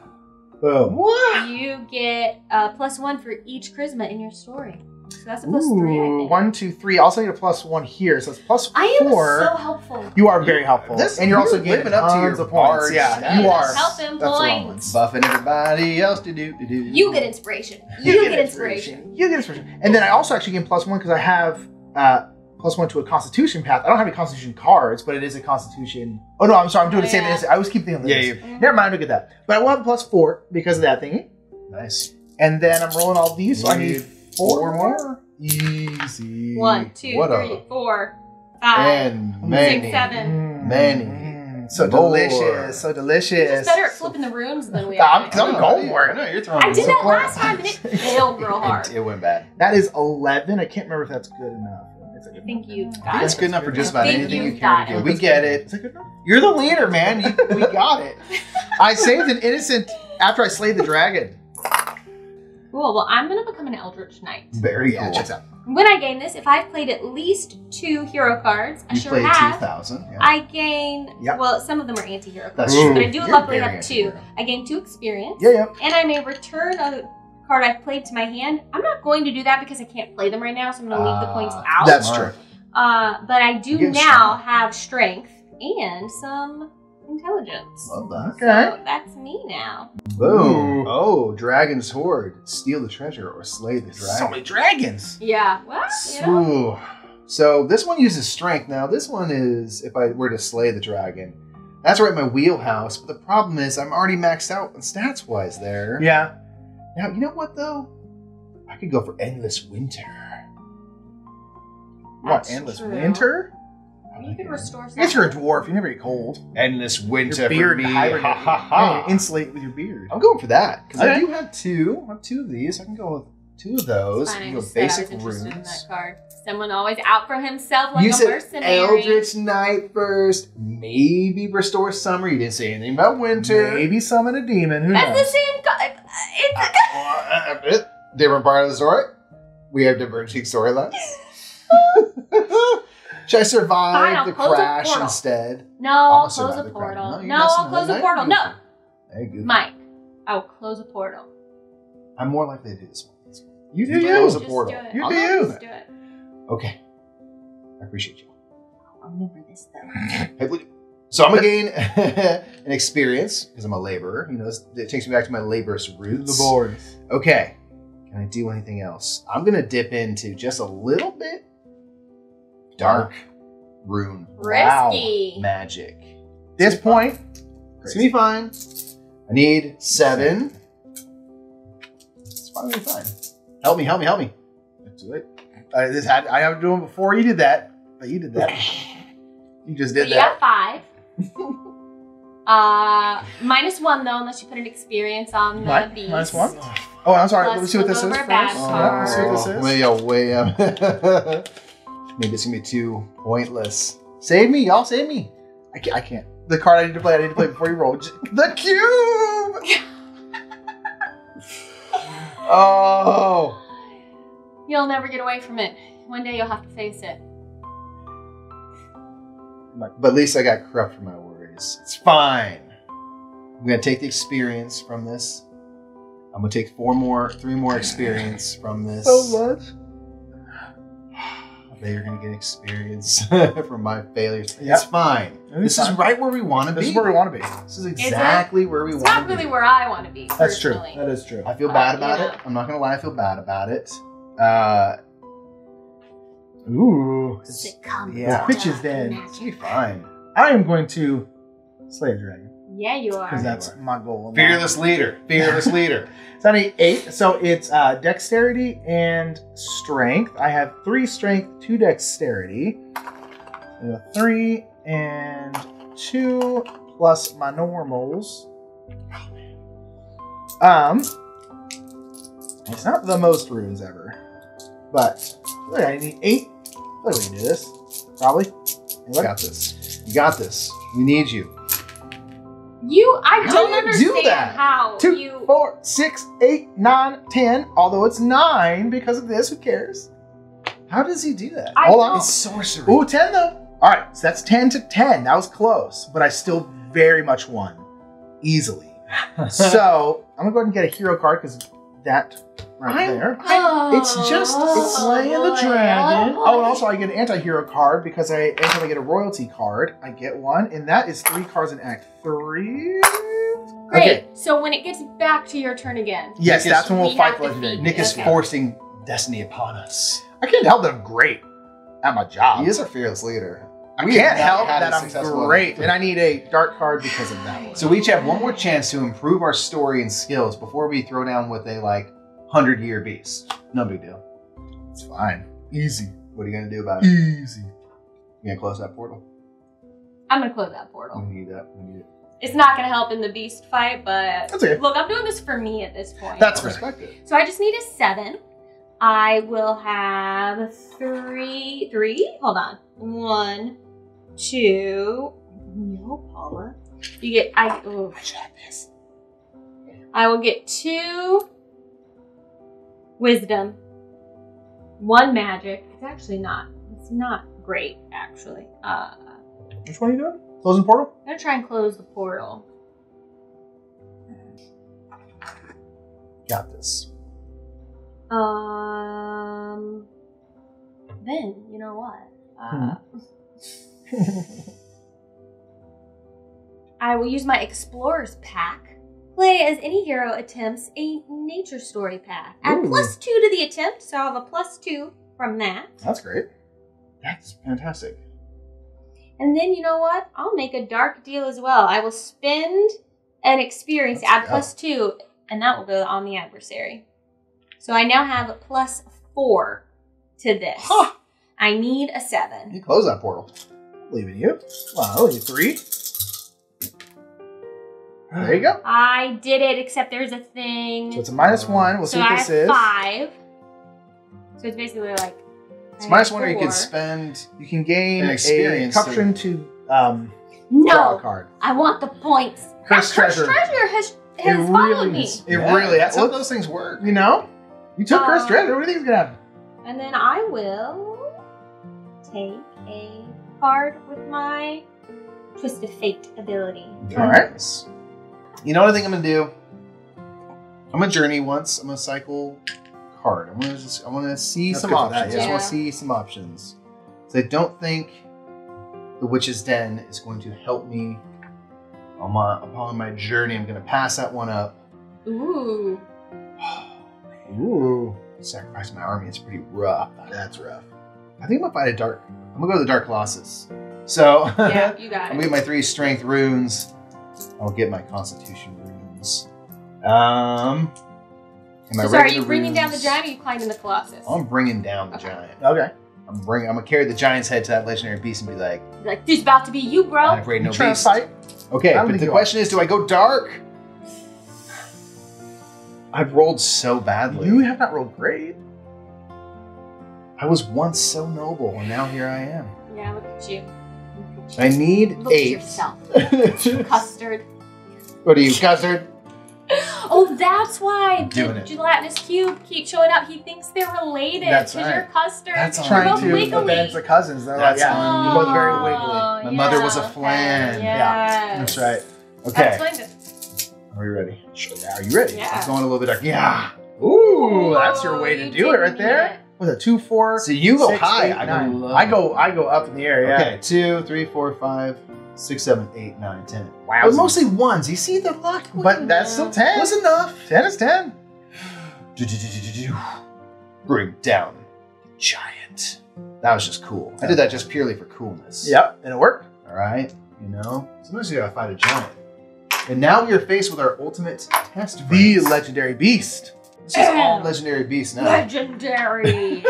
Boom. What? You get +1 for each charisma in your story. So that's a +3, I Ooh, think. 1, 2, 3. I also need a +1 here, so it's +4. I am so helpful. You are very helpful, This- and you're also you're getting living up to your tons of points. bard Yeah, status. you are. Helping That's the wrong points. Buffing everybody else to do. You get inspiration. You get inspiration. You get inspiration. And then I also actually gain +1 because I have +1 to a Constitution path. I don't have any Constitution cards, but it is a Constitution. Oh no, I'm sorry. I'm doing the same Yeah. thing. I always keep thinking of Yeah, this. you- Never mind. Look at that. But I will have +4 because of that thingy. Nice. And then I'm rolling all these, so I need Need 4 more. Easy. 1, 2, What 3, 4, 5. And many. 6, 7. Many. So More. delicious. So You're delicious. just better at flipping the runes than we I'm- are. 'cause I'm going for it. I know you're throwing. I did that support. last time and it failed real hard. It went bad. That is 11. I can't remember if that's good enough. It's a good I think enough. you've got That's it. good enough for just about I think anything you you've care got to do. it. We get it. Is that good enough? You're the leader, man. We got it. I saved an innocent after I slayed the dragon. Cool. Well, I'm going to become an Eldritch Knight. Very Yeah, cool. checks out. When I gain this, if I've played at least 2 hero cards, I You sure played have, 2,000. Yeah. I gain, Yep. well, some of them are anti-hero That's cards, true. but I do You're luckily very have 2. anti-hero. I gain 2 experience, Yeah, yeah. and I may return a card I've played to my hand. I'm not going to do that because I can't play them right now, so I'm going to leave the points out. That's true. But I do now have strength and some intelligence. Love that. Okay. So that's me now. Boom. Ooh. Oh, Dragon's Hoard. Steal the treasure or slay the dragon. So many dragons. Yeah. Well, you know. Ooh. So this one uses strength. Now this one is if I were to slay the dragon. That's right in my wheelhouse. But the problem is I'm already maxed out on stats wise there. Yeah. Now you know what though? I could go for endless winter. What, That's endless true. winter? You could restore I some. guess you're a dwarf. You never get cold. Endless winter Your beard for me. hibernates. Ha ha ha. Yeah, insulate with your beard. I'm going for that because I Okay. do have two. I have two of these. I can go with two of those. Fine, I I can go just with said I basic was interested in runes. that card. Someone always out for himself like You a said mercenary. Eldritch Knight first, maybe restore summer. You didn't say anything about winter. Maybe summon a demon. Who That's knows? the same card. It's a Different part of the story. We have diverging storylines. Should I survive Fine, I'll the close a crash portal. instead? No, I'll survive close a the crash. portal. you're No, messing I'll with close the a night portal. No, goofy. Hey, goofy. Mike, I'll close a portal. I'm more likely to do this one. You do You you. close a Just portal. do it. You I'll do you. Just do it. Okay. I appreciate you. I'll remember this though. So I'm gonna gain an experience because I'm a laborer. You know, it takes me back to my laborious roots. The boards. Okay. Can I do anything else? I'm gonna dip into just a little bit dark rune Risky. magic. This point, It's gonna be fine. I need 7. It's finally fine. Help me, help me, help me. let's do it. I have to do it before you did that, but you did that. You just So did you that. got 5. -1 though, unless you put an experience on the What? beast. -1? Oh, I'm sorry. Plus Let me see what this is flip first. over bad Yeah, let's see what this is. Way up. Maybe it's gonna be too pointless. Save me, y'all, save me. I can't. The card I need to play before you roll. The cube! Oh. You'll never get away from it. One day you'll have to face it. But at least I got corrupt for my worries. It's fine. I'm gonna take the experience from this. I'm gonna take 3 more experience from this. much. They're gonna get experience from my failures. Yep. It's fine. It's This is fine. right where we want to be. This is where we want to be. This is exactly where we It's want not to be. really where I want to be. That's true. Personally. That is true. I feel bad about you it. know. I'm not gonna lie. I feel bad about it. Ooh. Succumb Yeah. to Pitch is dark dead. magic. It's gonna be fine. I am going to slay a dragon Yeah, you are. because that's my goal. Fearless leader. Fearless leader. So I need 8. So it's dexterity and strength. I have 3 strength, 2 dexterity. 3 and 2 plus my normals. It's not the most runes ever, but look, I need 8. Look, we can do this. Probably. You got this. You got this. We need you. I How don't do you do understand that? how 2, you. 4, 6, 8, 9, 10. Although it's 9 because of this. Who cares? How does he do that? I Hold on. don't- It's sorcery. Ooh, 10 though. All right, so that's 10 to 10. That was close, but I still very much won easily. So I'm gonna go ahead and get a hero card because that right there. It's slaying the dragon. Oh, and also I get an anti-hero card because anytime I get a royalty card, I get one, and that is 3 cards in Act 3. Great. Okay. So when it gets back to your turn again, Yes, Nick is- that's when we'll we fight have the to legendary. feed Nick is Okay. forcing destiny upon us. I can't help that I'm great at my job. He is our fearless leader. I We can't have not help had that a I'm successful great, one. and I need a dark card because of that one. So we each have one more chance to improve our story and skills before we throw down with a 100-year beast. No big deal. It's fine. Easy. What are you gonna do about it? Easy. You gonna close that portal? I'm gonna close that portal. We need that. We need it. It's not gonna help in the beast fight, but That's okay. look, I'm doing this for me at this point. That's right. Respect it. So I just need a 7. I will have 3. Hold on. 1, 2. No, Paula. You get. I will get 2 wisdom, 1 magic. It's actually not. It's not great, actually. Which one are you doing? Closing portal? I'm gonna try and close the portal. Got this. Then, you know what? I will use my Explorer's Pack. Play as any hero attempts a nature story path. Add Ooh. +2 to the attempt, so I'll have a +2 from that. That's great. That's fantastic. And then, you know what? I'll make a dark deal as well. I will spend an experience to add +2, and that will go on the adversary. So I now have a +4 to this. Huh. I need a 7. You close that portal. Believe in you. Wow, only 3. There you go. I did it, except there's a thing. So it's a -1. We'll see So what I this have is. 5. So it's basically like... It's I minus have 1, or you 4. can spend. You can gain An a experience corruption to draw a No, card. I want the points. Cursed That Cursed treasure. treasure has It followed really me. is. It really That's how looks- those things work. You know? You took cursed treasure. What do you think is gonna happen? And then I will take a card with my Twist of Fate ability. All right. You know what I think I'm gonna do? I'm gonna journey once. I'm gonna cycle card. I want to see That's some good for that, options. I just yeah. want to see some options. So I don't think the Witch's Den is going to help me upon my journey. I'm gonna pass that one up. Ooh. Ooh. Sacrifice my army. It's pretty rough. That's rough. I think I'm gonna fight a dark. I'm gonna go to the Dark Colossus. So Yeah, you got I'm it. gonna get my 3 strength runes. I'll get my Constitution runes. Am I So sorry, are ready you to bringing down the runes? giant or are you climbing the Colossus? I'm bringing down the Okay. giant. Okay. I'm gonna carry the giant's head to that legendary beast and be like, Like, this is about to be you, I'm bro. afraid You no trying to beast. fight? Okay, I don't but think the you question is, do I go dark? I've rolled so badly. You have not rolled great. I was once so noble, and now here I am. Yeah, look at you. I need Look at 8. yourself. Custard. What are you, Custard? Oh, that's why Doing the it. gelatinous cube keeps showing up. He thinks they're related. That's 'cause right. you're custard. That's you're Trying both to wiggly. avenge the cousins. They're That's like, yeah, on you're both very Oh, wiggly. My mother was a yeah, flan. okay, Yeah, yes. That's right. Okay, That explains it. are we ready? Sure. Are you ready? Yeah. It's going a little bit dark. Yeah. Ooh, that's your way You to do it right didn't there. need it. With a 2, 4. So you go 6, high. 8, I go 9. low. I go up in the air. Yeah. Okay, 2, 3, 4, 5, 6, 7, 8, 9, 10. Wow. But mostly 1s. You see the luck? But that's still 10. was enough. 10 is 10. Bring down the giant. That was just cool. I did that just purely for coolness. Yep, and it worked. All right. You know, sometimes you gotta fight a giant. And now we are faced with our ultimate test. The friends. legendary beast. This is all legendary beasts now. Legendary.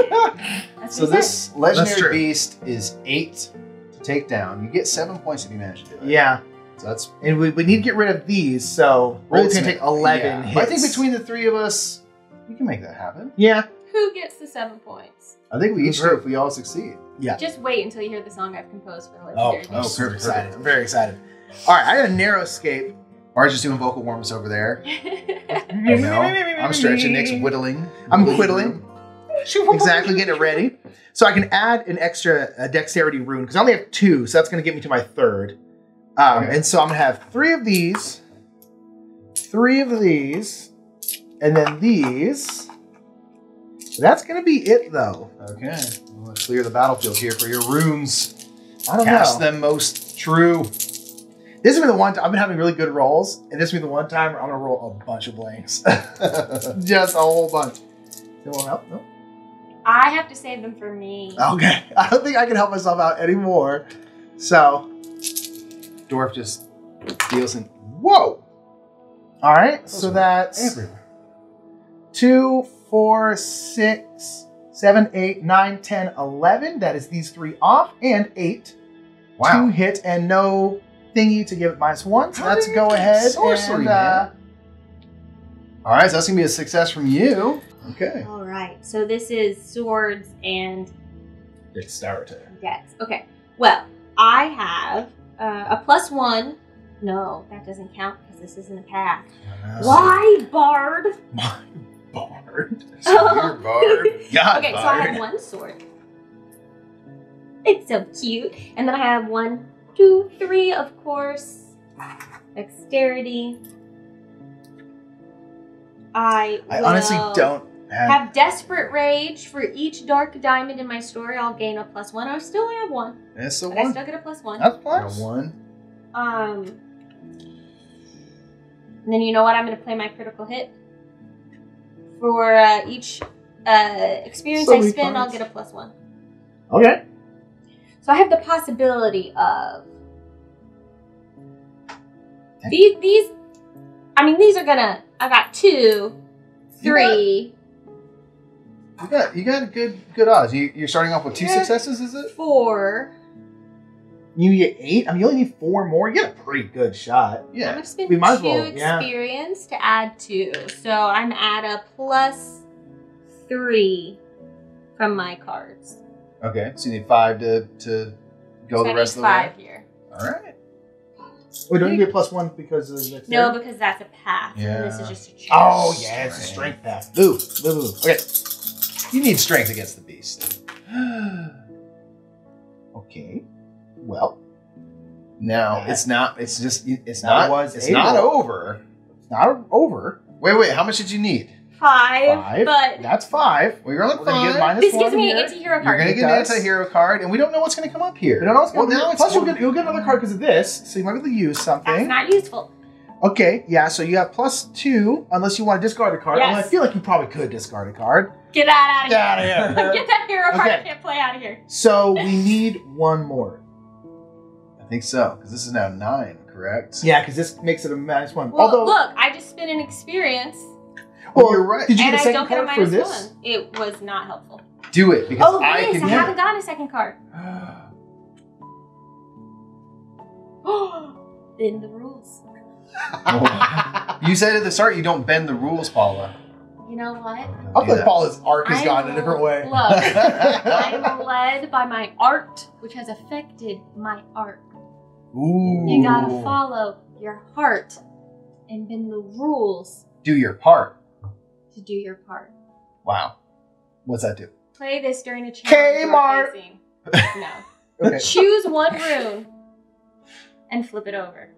That's So what he this That's legendary true. beast is 8 to take down. You get 7 points if you manage to do it. Yeah, So that's and we need to get rid of these, so we're only going to take 11 Yeah. hits. But I think between the 3 of us, we can make that happen. Yeah. said. Who gets the 7 points? I think we each do Group. if we all succeed. Just wait until you hear the song I've composed for the Oh, legendary. I'm Oh, super perfect. excited. I'm very excited. All right, I got a narrow escape. Marge is doing vocal warm-ups over there. You know, I'm stretching. Nick's whittling. I'm whittling. Exactly, getting it ready. So I can add an extra dexterity rune because I only have 2, so that's going to get me to my 3rd. Okay. And so I'm going to have 3 of these, 3 of these, and then these. That's going to be it, though. Okay. I'm going to clear the battlefield here for your runes. I don't Cast know. them most true. This has been the one time I've been having really good rolls, and this will be the one time where I'm going to roll a bunch of blanks. Just a whole bunch. It won't help? No? I have to save them for me. Okay. I don't think I can help myself out anymore. So, Dwarf just deals in whoa. All right. Those So are that's everywhere. 2, 4, 6, 7, 8, 9, 10, 11. That is these 3 off, and 8. Wow. 2 hit and no thingy to give it -1. So How let's did go you get ahead sorcery, and man? All right, so that's going to be a success from you. Okay. All right. So this is swords and Dexterity. dex. Okay. Well, I have a +1. No, that doesn't count because this isn't a path. Why, Bard? My bard. You're Bard. God, Okay, so I Bard. have 1 sword. It's so cute. And then I have 1, 2, 3, of course. Dexterity. I I honestly will- don't Have Desperate Rage. For each dark diamond in my story, I'll gain a +1. I still only have 1. That's the But I one. still get a +1. That's Got plus. one. And then you know what? I'm going to play my critical hit. For each experience So I many spend, I'll cards. get a +1. Okay. So I have the possibility of these. I mean, these are gonna. I got 2, 3, You got good odds. You're starting off with 2 Yeah. successes, is it? 4. You get 8. I mean, you only need 4 more. You get a pretty good shot. I'm Yeah. gonna spend We might as 2 well, yeah. experience to add 2. So I'm at a +3 from my cards. Okay. So you need 5 to go So the I rest need of the 5 way. here. All right. Wait, don't you get +1 because of the No, because that's a path. Yeah. And this is just a chance. Oh, yeah, it's a strength path. Boo. Boo, boo. Okay. You need strength against the beast. Okay. Well, Now That- it's not. It's just. It's That not. was It's a not roll. over. it's not over. Wait. How much did you need? 5, 5. but That's 5. Well, you're on We're going to get five. minus this 1 gives me an here. anti-hero You're card. gonna It get an does. anti-hero card, and we don't know what's gonna come up here. We don't know what's Well, going to now be. it's Plus, you'll get another card because of this, so you might be able to use That's something. not useful. Okay, yeah, so you have +2, unless you want to discard a card. Yes. Although I feel like you probably could discard a card. Get out of Get here. out of here. Get that hero card. Okay. I can't play out of here. So we need 1 more. I think so, because this is now 9, correct? Yeah, because this makes it a -1. Well, Although, look, I just spent an experience, Well, you're right. Did you and get a I second don't get a card for this? -1. It was not helpful. Do it because Oh, I yes, can. I haven't gotten a second card. Bend the rules. You said at the start you don't bend the rules, Paula. You know what? I feel like Paula's arc has gone a different way. Look, I'm led by my art, which has affected my art. Ooh. You gotta follow your heart and bend the rules Do your part. to do your part. Wow. What's that do? Play this during a challenge. you are Kmart. facing. No. Okay. Choose 1 rune and flip it over.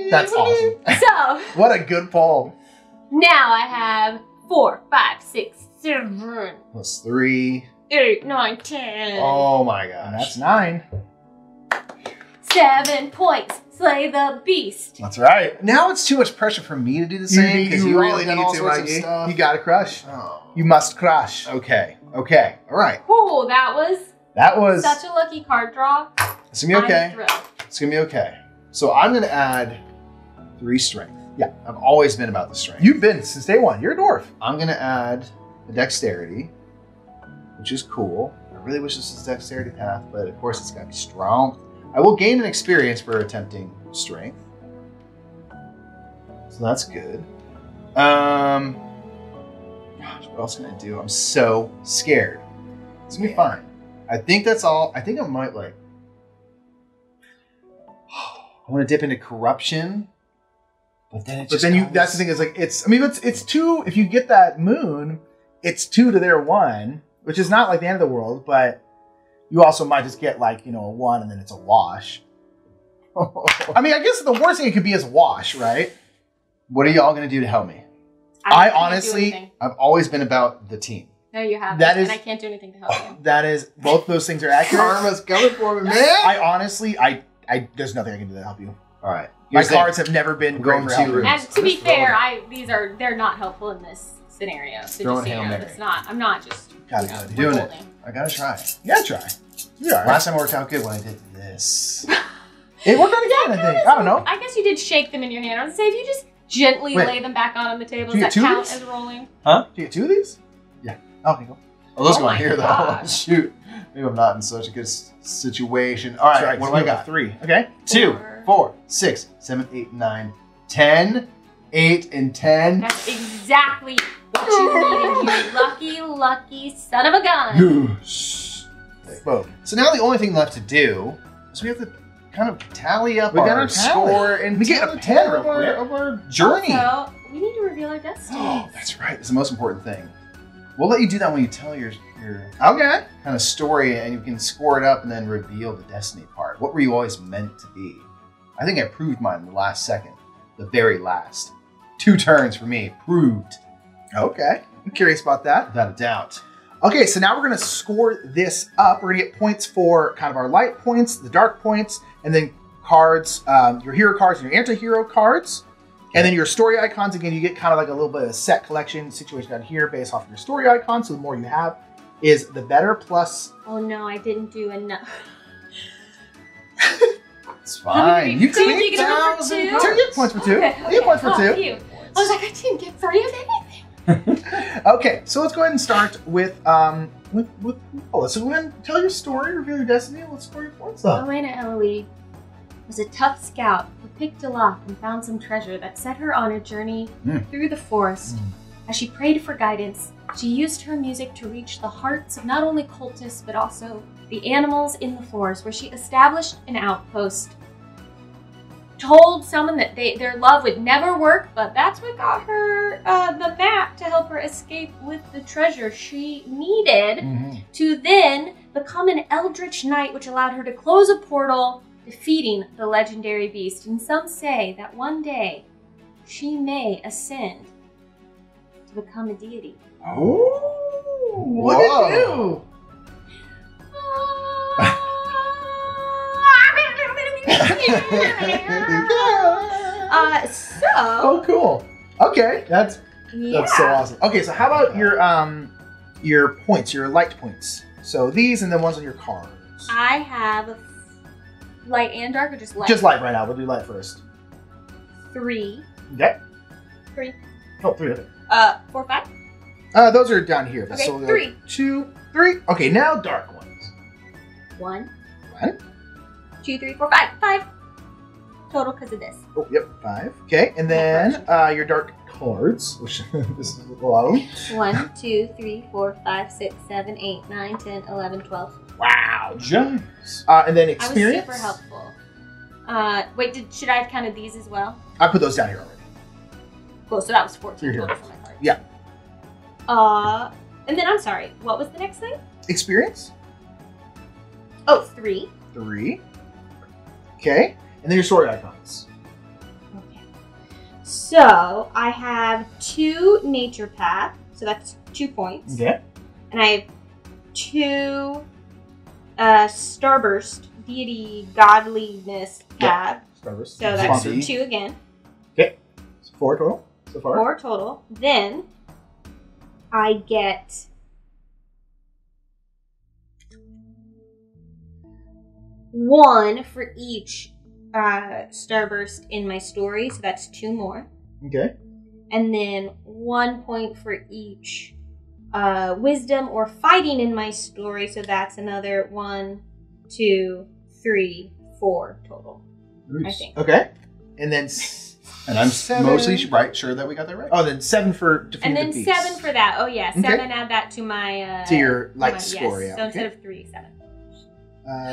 That's awesome. So What a good poll. now I have 4, 5, 6, 7, Plus 3. 8, 9, 10. Oh my And gosh. that's 9. 7 points. Slay the beast. That's right. Now it's too much pressure for me to do the same because you really got need all to, sorts of Mikey. stuff. You gotta crush. Oh. You must crush. Okay. All right. Oh, that was That was such a lucky card draw. It's gonna be okay. I'm thrilled. It's gonna be okay. So I'm gonna add 3 strength. Yeah. I've always been about the strength. you've been since day 1. You're a dwarf. I'm gonna add the dexterity, which is cool. I really wish this was a dexterity path, but of course it's gotta be strong. I will gain an experience for attempting strength. So that's good. Gosh, what else can I do? I'm so scared. It's gonna be fine. I think that's all. I think I might like. I want to dip into corruption, but then it But just. then you goes- that's the thing is like it's 2 if you get that moon, it's 2 to their 1, which is not like the end of the world, but you also might just get like, a 1 and then it's a wash. I mean, I guess the worst thing it could be is a wash, right? What are y'all gonna do to help me? I can't do honestly- anything. I've always been about the team. No, you haven't. that is- and I can't do anything to help you. That is both those things are accurate. Karma's coming for me, man. I honestly I there's nothing I can do to help you. All right. My Here's the thing. cards have never been I'm great going for to- helping. And to be Just throw fair, it. they're not helpful in this scenario. So Throw just it so you Hail know, Mary. it's not. I'm not just Gotta you know, do it. Doing it. withholding. I gotta try. Yeah, try. You're all right. Last time it worked out good when I did this. It worked out again, I think. I don't know. I guess you did shake them in your hand. I would say if you just gently Wait. lay them back on the table, Do you does get that 2 of count these? as rolling? Do you get 2 of these? Yeah. Okay, go. Oh, those Oh go my in here though. gosh. Shoot. Maybe I'm not in such a good situation. All right. That's right, What so do I you have got? 3. Okay. 2, Four. 4, 6, 7, 8, 9, 10. 8 and 10. That's exactly what you needed, you lucky, lucky son of a gun. Boom. So now the only thing left to do is we have to kind of tally up We got our our tally. score and We get tell a the pen tale real of our, quick. of our journey. Also, we need to reveal our destiny. Oh, that's right. It's the most important thing. We'll let you do that when you tell your your Okay. kind of story, and you can score it up and then reveal the destiny part. What were you always meant to be? I think I proved mine in the last second, the very last. 2 turns for me, proved, Okay. I'm curious about that. without a doubt. Okay, so now we're going to score this up. We're going to get points for kind of our light points, the dark points, and then cards, your hero cards and your anti-hero cards. And then your story icons, again, you get kind of like a little bit of a set collection situation down here based off of your story icons. So the more you have is the better. Plus, Oh no, I didn't do enough. It's fine. You So can you get a number 2? you get points for 2. Okay, You get points for 2. phew. I was like, I didn't get 3 of anything. Okay, so let's go ahead and start with Paula. So go ahead and tell your story, reveal your destiny, and let's score your points up. Elena Eloise was a tough scout who picked a lock and found some treasure that set her on a journey through the forest. As she prayed for guidance, she used her music to reach the hearts of not only cultists but also the animals in the forest, where she established an outpost. Told someone that their love would never work, but that's what got her the map to help her escape with the treasure she needed to then become an eldritch knight, which allowed her to close a portal, defeating the legendary beast. And some say that one day she may ascend to become a deity. Oh, what did it do? Oh, cool. Okay, that's so awesome. Okay, so how about your points, your light points? So these and then ones on your cards. I have light and dark, or just light? Just light right now. We'll do light first. 3. Okay. 3. Oh, 3. Okay. 4, 5. Those are down here. Okay, so we'll go 3. 2, 3. Okay, now dark ones. 1. 1. 2, 3, 4, 5. 5 total because of this. Oh, yep, 5. Okay, and then your dark cards, which this is low. 1, 2, 3, 4, 5, 6, 7, 8, 9, 10, 11, 12. Wow. Giants. And then experience. I was super helpful. Wait, should I have counted these as well? I put those down here already. Cool, so that was 14 Your total heroes. for my card. Yeah. And then I'm sorry, what was the next thing? Experience. Oh, 3. 3. Okay, and then your story icons. Okay. So I have 2 nature path, so that's 2 points. Okay. And I have 2 starburst deity godliness path. Starburst. So that's Sponsored. 2 again. Okay. So 4 total so far. 4 total. Then I get one for each starburst in my story, so that's 2 more. Okay. And then 1 point for each wisdom or fighting in my story, so that's another 1, 2, 3, 4 total. I think. Okay. And then And I'm 7. mostly sure that we got that right. Oh, then 7 for defeating And then the beast. 7 for that. Oh yeah, Okay. 7. Add that to my To your light my- score, yes. yeah. So Okay. instead of 3, 7.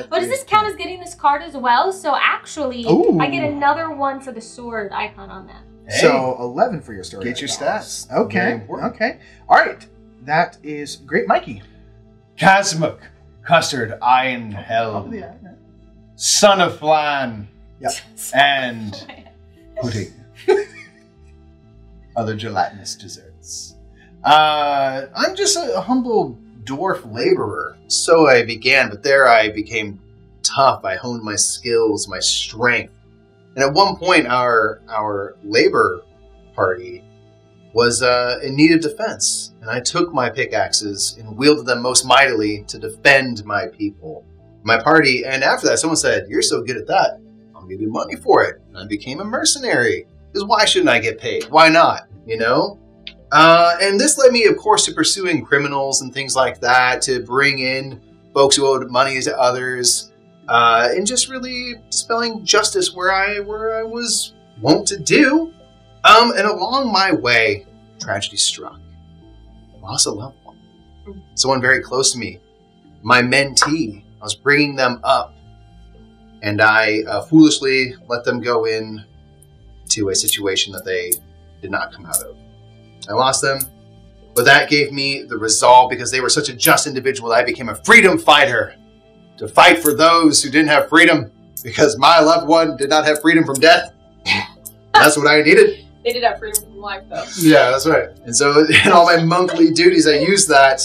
What Does this count as getting this card as well? So actually, Ooh. I get another 1 for the sword icon on that. Hey, So 11 for your story. get your icons. stats. Very Okay. important. Okay. All right. That is great, Mikey. Casmuk, Custard, Iron Hell, Son of Flan, Yep. and pudding. Other gelatinous desserts. I'm just a humble dwarf laborer. So I began, but there I became tough. I honed my skills, my strength. And at one point, our labor party was in need of defense. And I took my pickaxes and wielded them most mightily to defend my people, my party. And after that, someone said, "You're so good at that, I'll give you money for it." And I became a mercenary. Because why shouldn't I get paid? Why not? You know? And this led me, of course, to pursuing criminals and things like that, to bring in folks who owed money to others, and just really dispelling justice where I was wont to do. And along my way, tragedy struck. I lost a loved one. Someone very close to me. My mentee. I was bringing them up. And I foolishly let them go in to a situation that they did not come out of. I lost them. But that gave me the resolve because they were such a just individual that I became a freedom fighter to fight for those who didn't have freedom because my loved one did not have freedom from death. That's what I needed. They did have freedom from life, though. Yeah, that's right. And so in all my monkly duties, I used that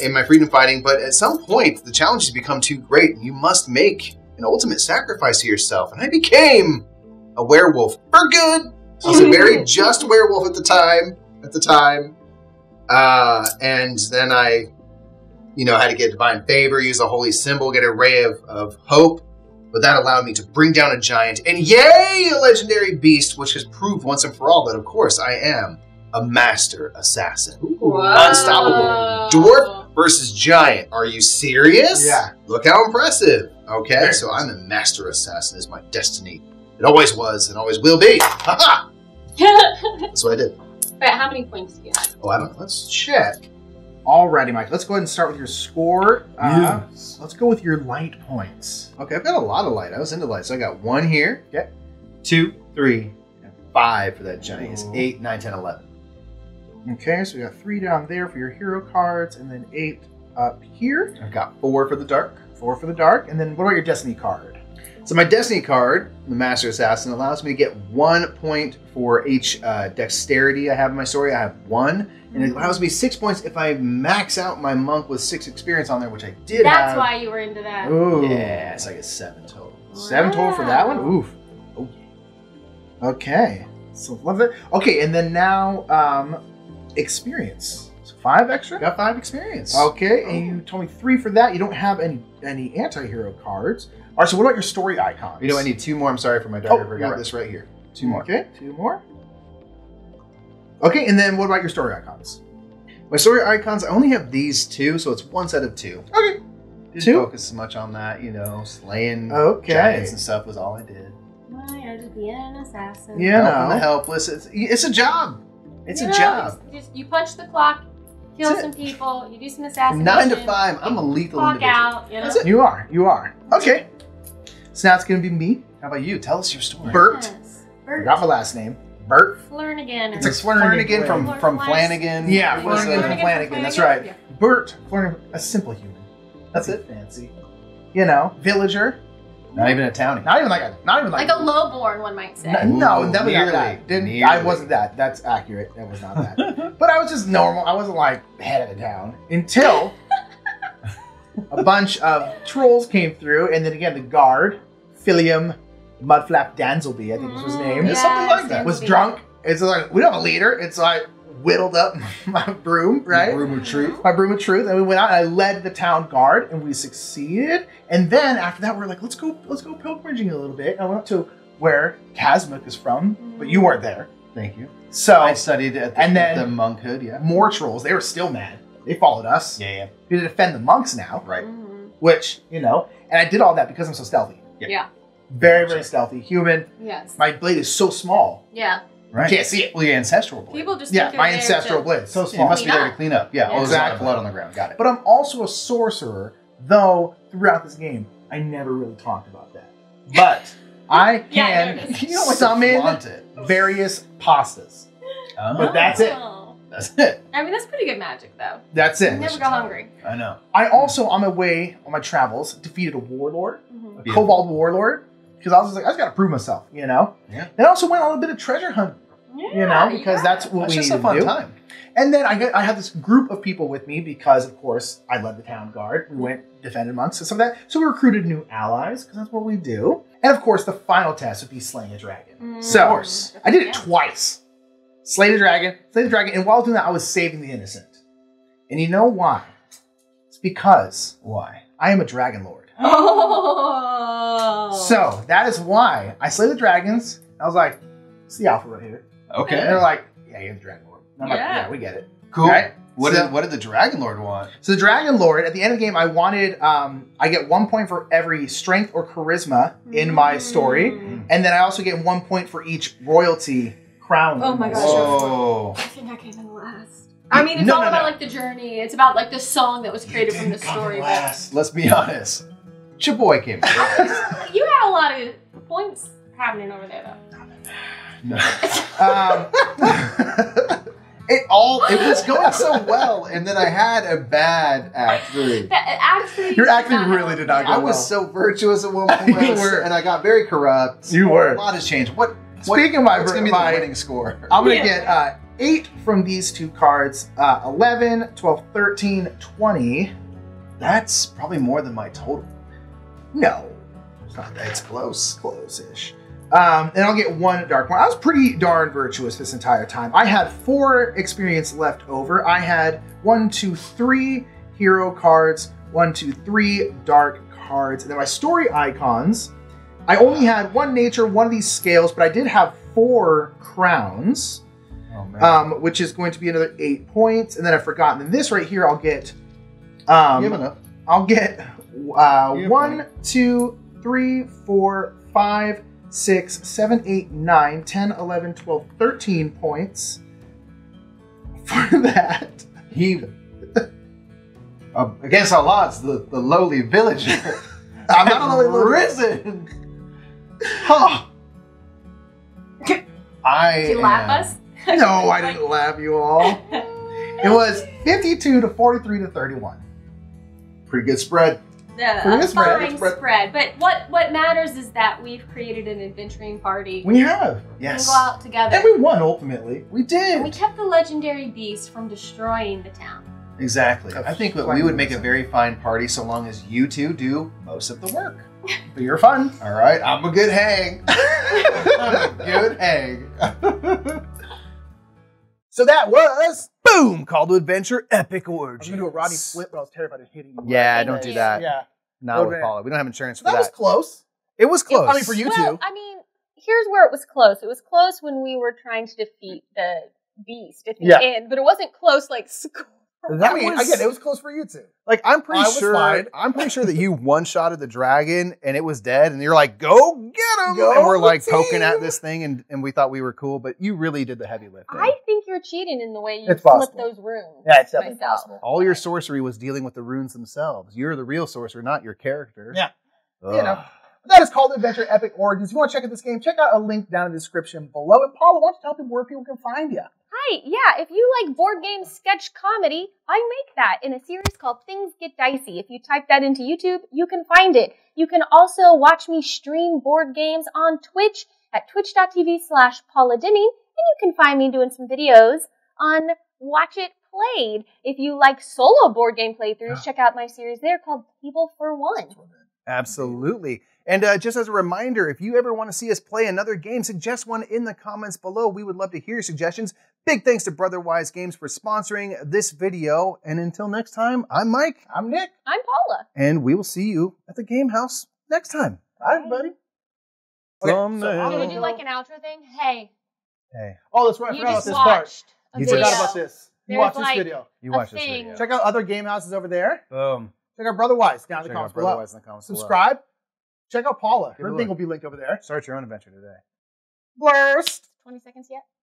in my freedom fighting. But at some point, the challenges become too great. And you must make an ultimate sacrifice to yourself. And I became a werewolf for good. I was a very just werewolf at the time. And then I, had to get divine favor, use a holy symbol, get a ray of hope. But that allowed me to bring down a giant and yay, a legendary beast, which has proved once and for all that, of course, I am a master assassin. Whoa. Unstoppable. Dwarf versus giant. Are you serious? Yeah. Look how impressive. Okay, so I'm a master assassin is my destiny. It always was and always will be. Ha-ha! That's what I did. But how many points do you have? Oh, I don't know. Let's check. Alrighty, Mike. Let's go ahead and start with your score. Yes. Let's go with your light points. Okay, I've got a lot of light. I was into light. So I got 1 here. Okay. 2, 3, and 5 for that giant. It's 8, 9, 10, 11. Okay, so we got 3 down there for your hero cards, and then 8 up here. I've got 4 for the dark. 4 for the dark. And then what about your destiny card? So my destiny card, the Master Assassin, allows me to get 1 point for each dexterity I have in my story. I have 1. And it allows me 6 points if I max out my monk with 6 experience on there, which I did have. That's why you were into that. Ooh. Yeah, so I get 7 total. 7 total for that one? Oof. Oh, yeah. Okay. So love that. Okay, and then now experience. So 5 extra? Got 5 experience. Okay, and you told me 3 for that. You don't have any anti-hero cards. All right, so what about your story icons? I need 2 more. I'm sorry for my dark. I forgot right. this right here. 2 more. Okay, 2 more. Okay, and then what about your story icons? My story icons, I only have these 2, so it's 1 set of 2. Okay. Didn't 2? focus as much on that, slaying Okay. giants and stuff was all I did. You're just being an assassin. Yeah. Helping the helpless. It's a job. It's a job. You punch the clock, kill That's some it. people, you do some From assassination. 9 to 5, I'm a lethal Clock individual. out, That's it. You are. Okay. So now it's going to be me, How about you? Tell us your story. Bert. Yes. I Bert. got my last name. Bert. Flanagan. It's It's like Flanagan Flanagan from Flanagan. Yeah, It was, Flanagan from Flanagan. That's right. Yeah. Bert. Flanagan, a simple human. That's Nothing it. fancy. Villager. Not even a townie. Not even like Like a lowborn, one might say. No, Ooh, that was not that. nearly. I wasn't that. That's accurate. That was not that. But I was just normal. I wasn't like head of the town until a bunch of trolls came through, and then again the guard, Philium Mudflap Danzelby, I think was his name, Yeah, something like that. was drunk. It's like we don't have a leader. It's like whittled up my broom, right? Broom of truth. My broom of truth, and we went out and I led the town guard, and we succeeded. And then after that, we were like, let's go pilgrimaging a little bit. And I went up to where Kazmuk is from, but you weren't there. Thank you. So I studied at and then the monkhood, yeah. more trolls. They were still mad. They followed us. Yeah. We had to defend the monks now, Right. Mhm. which and I did all that because I'm so stealthy. Yeah. Very, very stealthy. Human. Yes. My blade is so small. Yeah. Right. You can't see it. Well, your ancestral blade. People just Yeah, think my they're there ancestral to- blade. So Yeah, small. you must be Clean there up. to clean up. Yeah. Yeah. Oh, there's a lot of Exactly. blood on the ground. Got it. But I'm also a sorcerer, though throughout this game, I never really talked about that. But I Yeah, I can noticed. You don't like to summon flaunt it. various pastas. But that's it. Oh. That's it. I mean, that's pretty good magic, though. That's You it. never go hungry. I know. I also, on my way, on my travels, defeated a warlord, Mhm. a Beautiful. kobold warlord, because I was just like, I just got to prove myself, Yeah. Then I also went on a bit of treasure hunt, Yeah, because got that's it. what That's we just need a to fun do. time. And then I had this group of people with me because, of course, I led the town guard. We went, defended monks and some of that. So we recruited new allies because that's what we do. And of course, the final test would be slaying a dragon. Mm. So Of course. I did it Yeah. twice. Slay the dragon, and while doing that, I was saving the innocent. And you know why? It's because Why? I am a dragon lord. Oh. So that is why I slay the dragons. I was like, it's the alpha right here. Okay. And they're like, yeah, you're the dragon lord. And I'm like, Yeah. yeah, we get it. Cool. Right? What So- did the Dragon Lord want? So the Dragon Lord, at the end of the game, I wanted, I get 1 point for every strength or charisma in my story. Mm. And then I also get 1 point for each royalty crown. Oh in my gosh. story. Whoa. I think I came in last. I mean, it's No, all no, about no. like the journey. It's about like the song that was created from the story. But Let's be honest. Your boy came first. you had a lot of points happening over there, though. No. Um, It was going so well, and then I had a bad Act 3. Your Act 3 really did not go I well. was so virtuous at one point, You were. and I got very corrupt. You were. A lot has changed. Speaking of what's going to be the winning score? I'm going to get 8 from these 2 cards, 11, 12, 13, 20. That's probably more than my total. No. It's not that. It's close. Close-ish. And I'll get 1 dark one. I was pretty darn virtuous this entire time. I had 4 experience left over. I had 1, 2, 3 hero cards, 1, 2, 3 dark cards. And then my story icons, I only had 1 nature, 1 of these scales, but I did have 4 crowns, Oh, man. which is going to be another 8 points. And then I've forgotten. And this right here, I'll get... You have enough. I'll get have 1, 2, 3, 4, 5, 6, 7, 8, 9, 10, 11, 12, 13 points for that. He, against all odds, the lowly villager. I'm not a lowly risen. Huh. Did you laugh us? No, I didn't laugh you all. It was 52 to 43 to 31. Pretty good spread. A fine spread. But what matters is that we've created an adventuring party. We have. We can Yes. go out together. And we won ultimately. We did. And we kept the legendary beast from destroying the town. Exactly. I think that we would make a very fine party so long as you two do most of the work. But you're fun. All right, I'm a good hang. I'm a good hang. So that was... Boom! Call to Adventure Epic I was Origins. going to do a Rodney flip, but I was terrified of hitting you. Yeah, don't do that. Yeah. Not with Okay. Paula. We don't have insurance for That was that. close. It was close. I mean, for you Well, two. I mean, here's where it was close. It was close when we were trying to defeat the beast at the Yeah. end, but it wasn't close like score. I mean, again, it was close for you two. Like I'm pretty I was sure. fine. I'm pretty sure that you one-shotted the dragon and it was dead, and you're like, "Go get him!" Go and we're like team. poking at this thing, and we thought we were cool, but you really did the heavy lifting. I think you're cheating in the way you It's flip possible. those runes. Yeah, it's definitely myself. possible. All your sorcery was dealing with the runes themselves. You're the real sorcerer, not your character. Yeah. Ugh. You know. That is called Adventure Epic Origins. If you want to check out this game, check out a link down in the description below. And Paula, why don't you tell people where people can find you? Hi, yeah, if you like board game sketch comedy, I make that in a series called Things Get Dicey. If you type that into YouTube, you can find it. You can also watch me stream board games on Twitch at twitch.tv/Paula Deming, and you can find me doing some videos on Watch It Played. If you like solo board game playthroughs, check out my series there called Table for One. Absolutely. And just as a reminder, if you ever want to see us play another game, suggest one in the comments below. We would love to hear your suggestions. Big thanks to Brotherwise Games for sponsoring this video. And until next time, I'm Mike. I'm Nick. I'm Paula. And we will see you at the Game House next time. Bye, everybody. Thumbnail. Should we do like an outro thing? Hey, Hey, Oh, that's right. I you forgot about just this part. watched a You video. Forgot about this. You There's watch this like- video. you A watch this thing. video. Check out other game houses over there. Boom. Check out Brotherwise down in the Check out comments below. Brotherwise in the comments below. Subscribe. Check out Paula. Give Her it a thing look. will be linked over there. Start your own adventure today. Blurst. 20 seconds yet?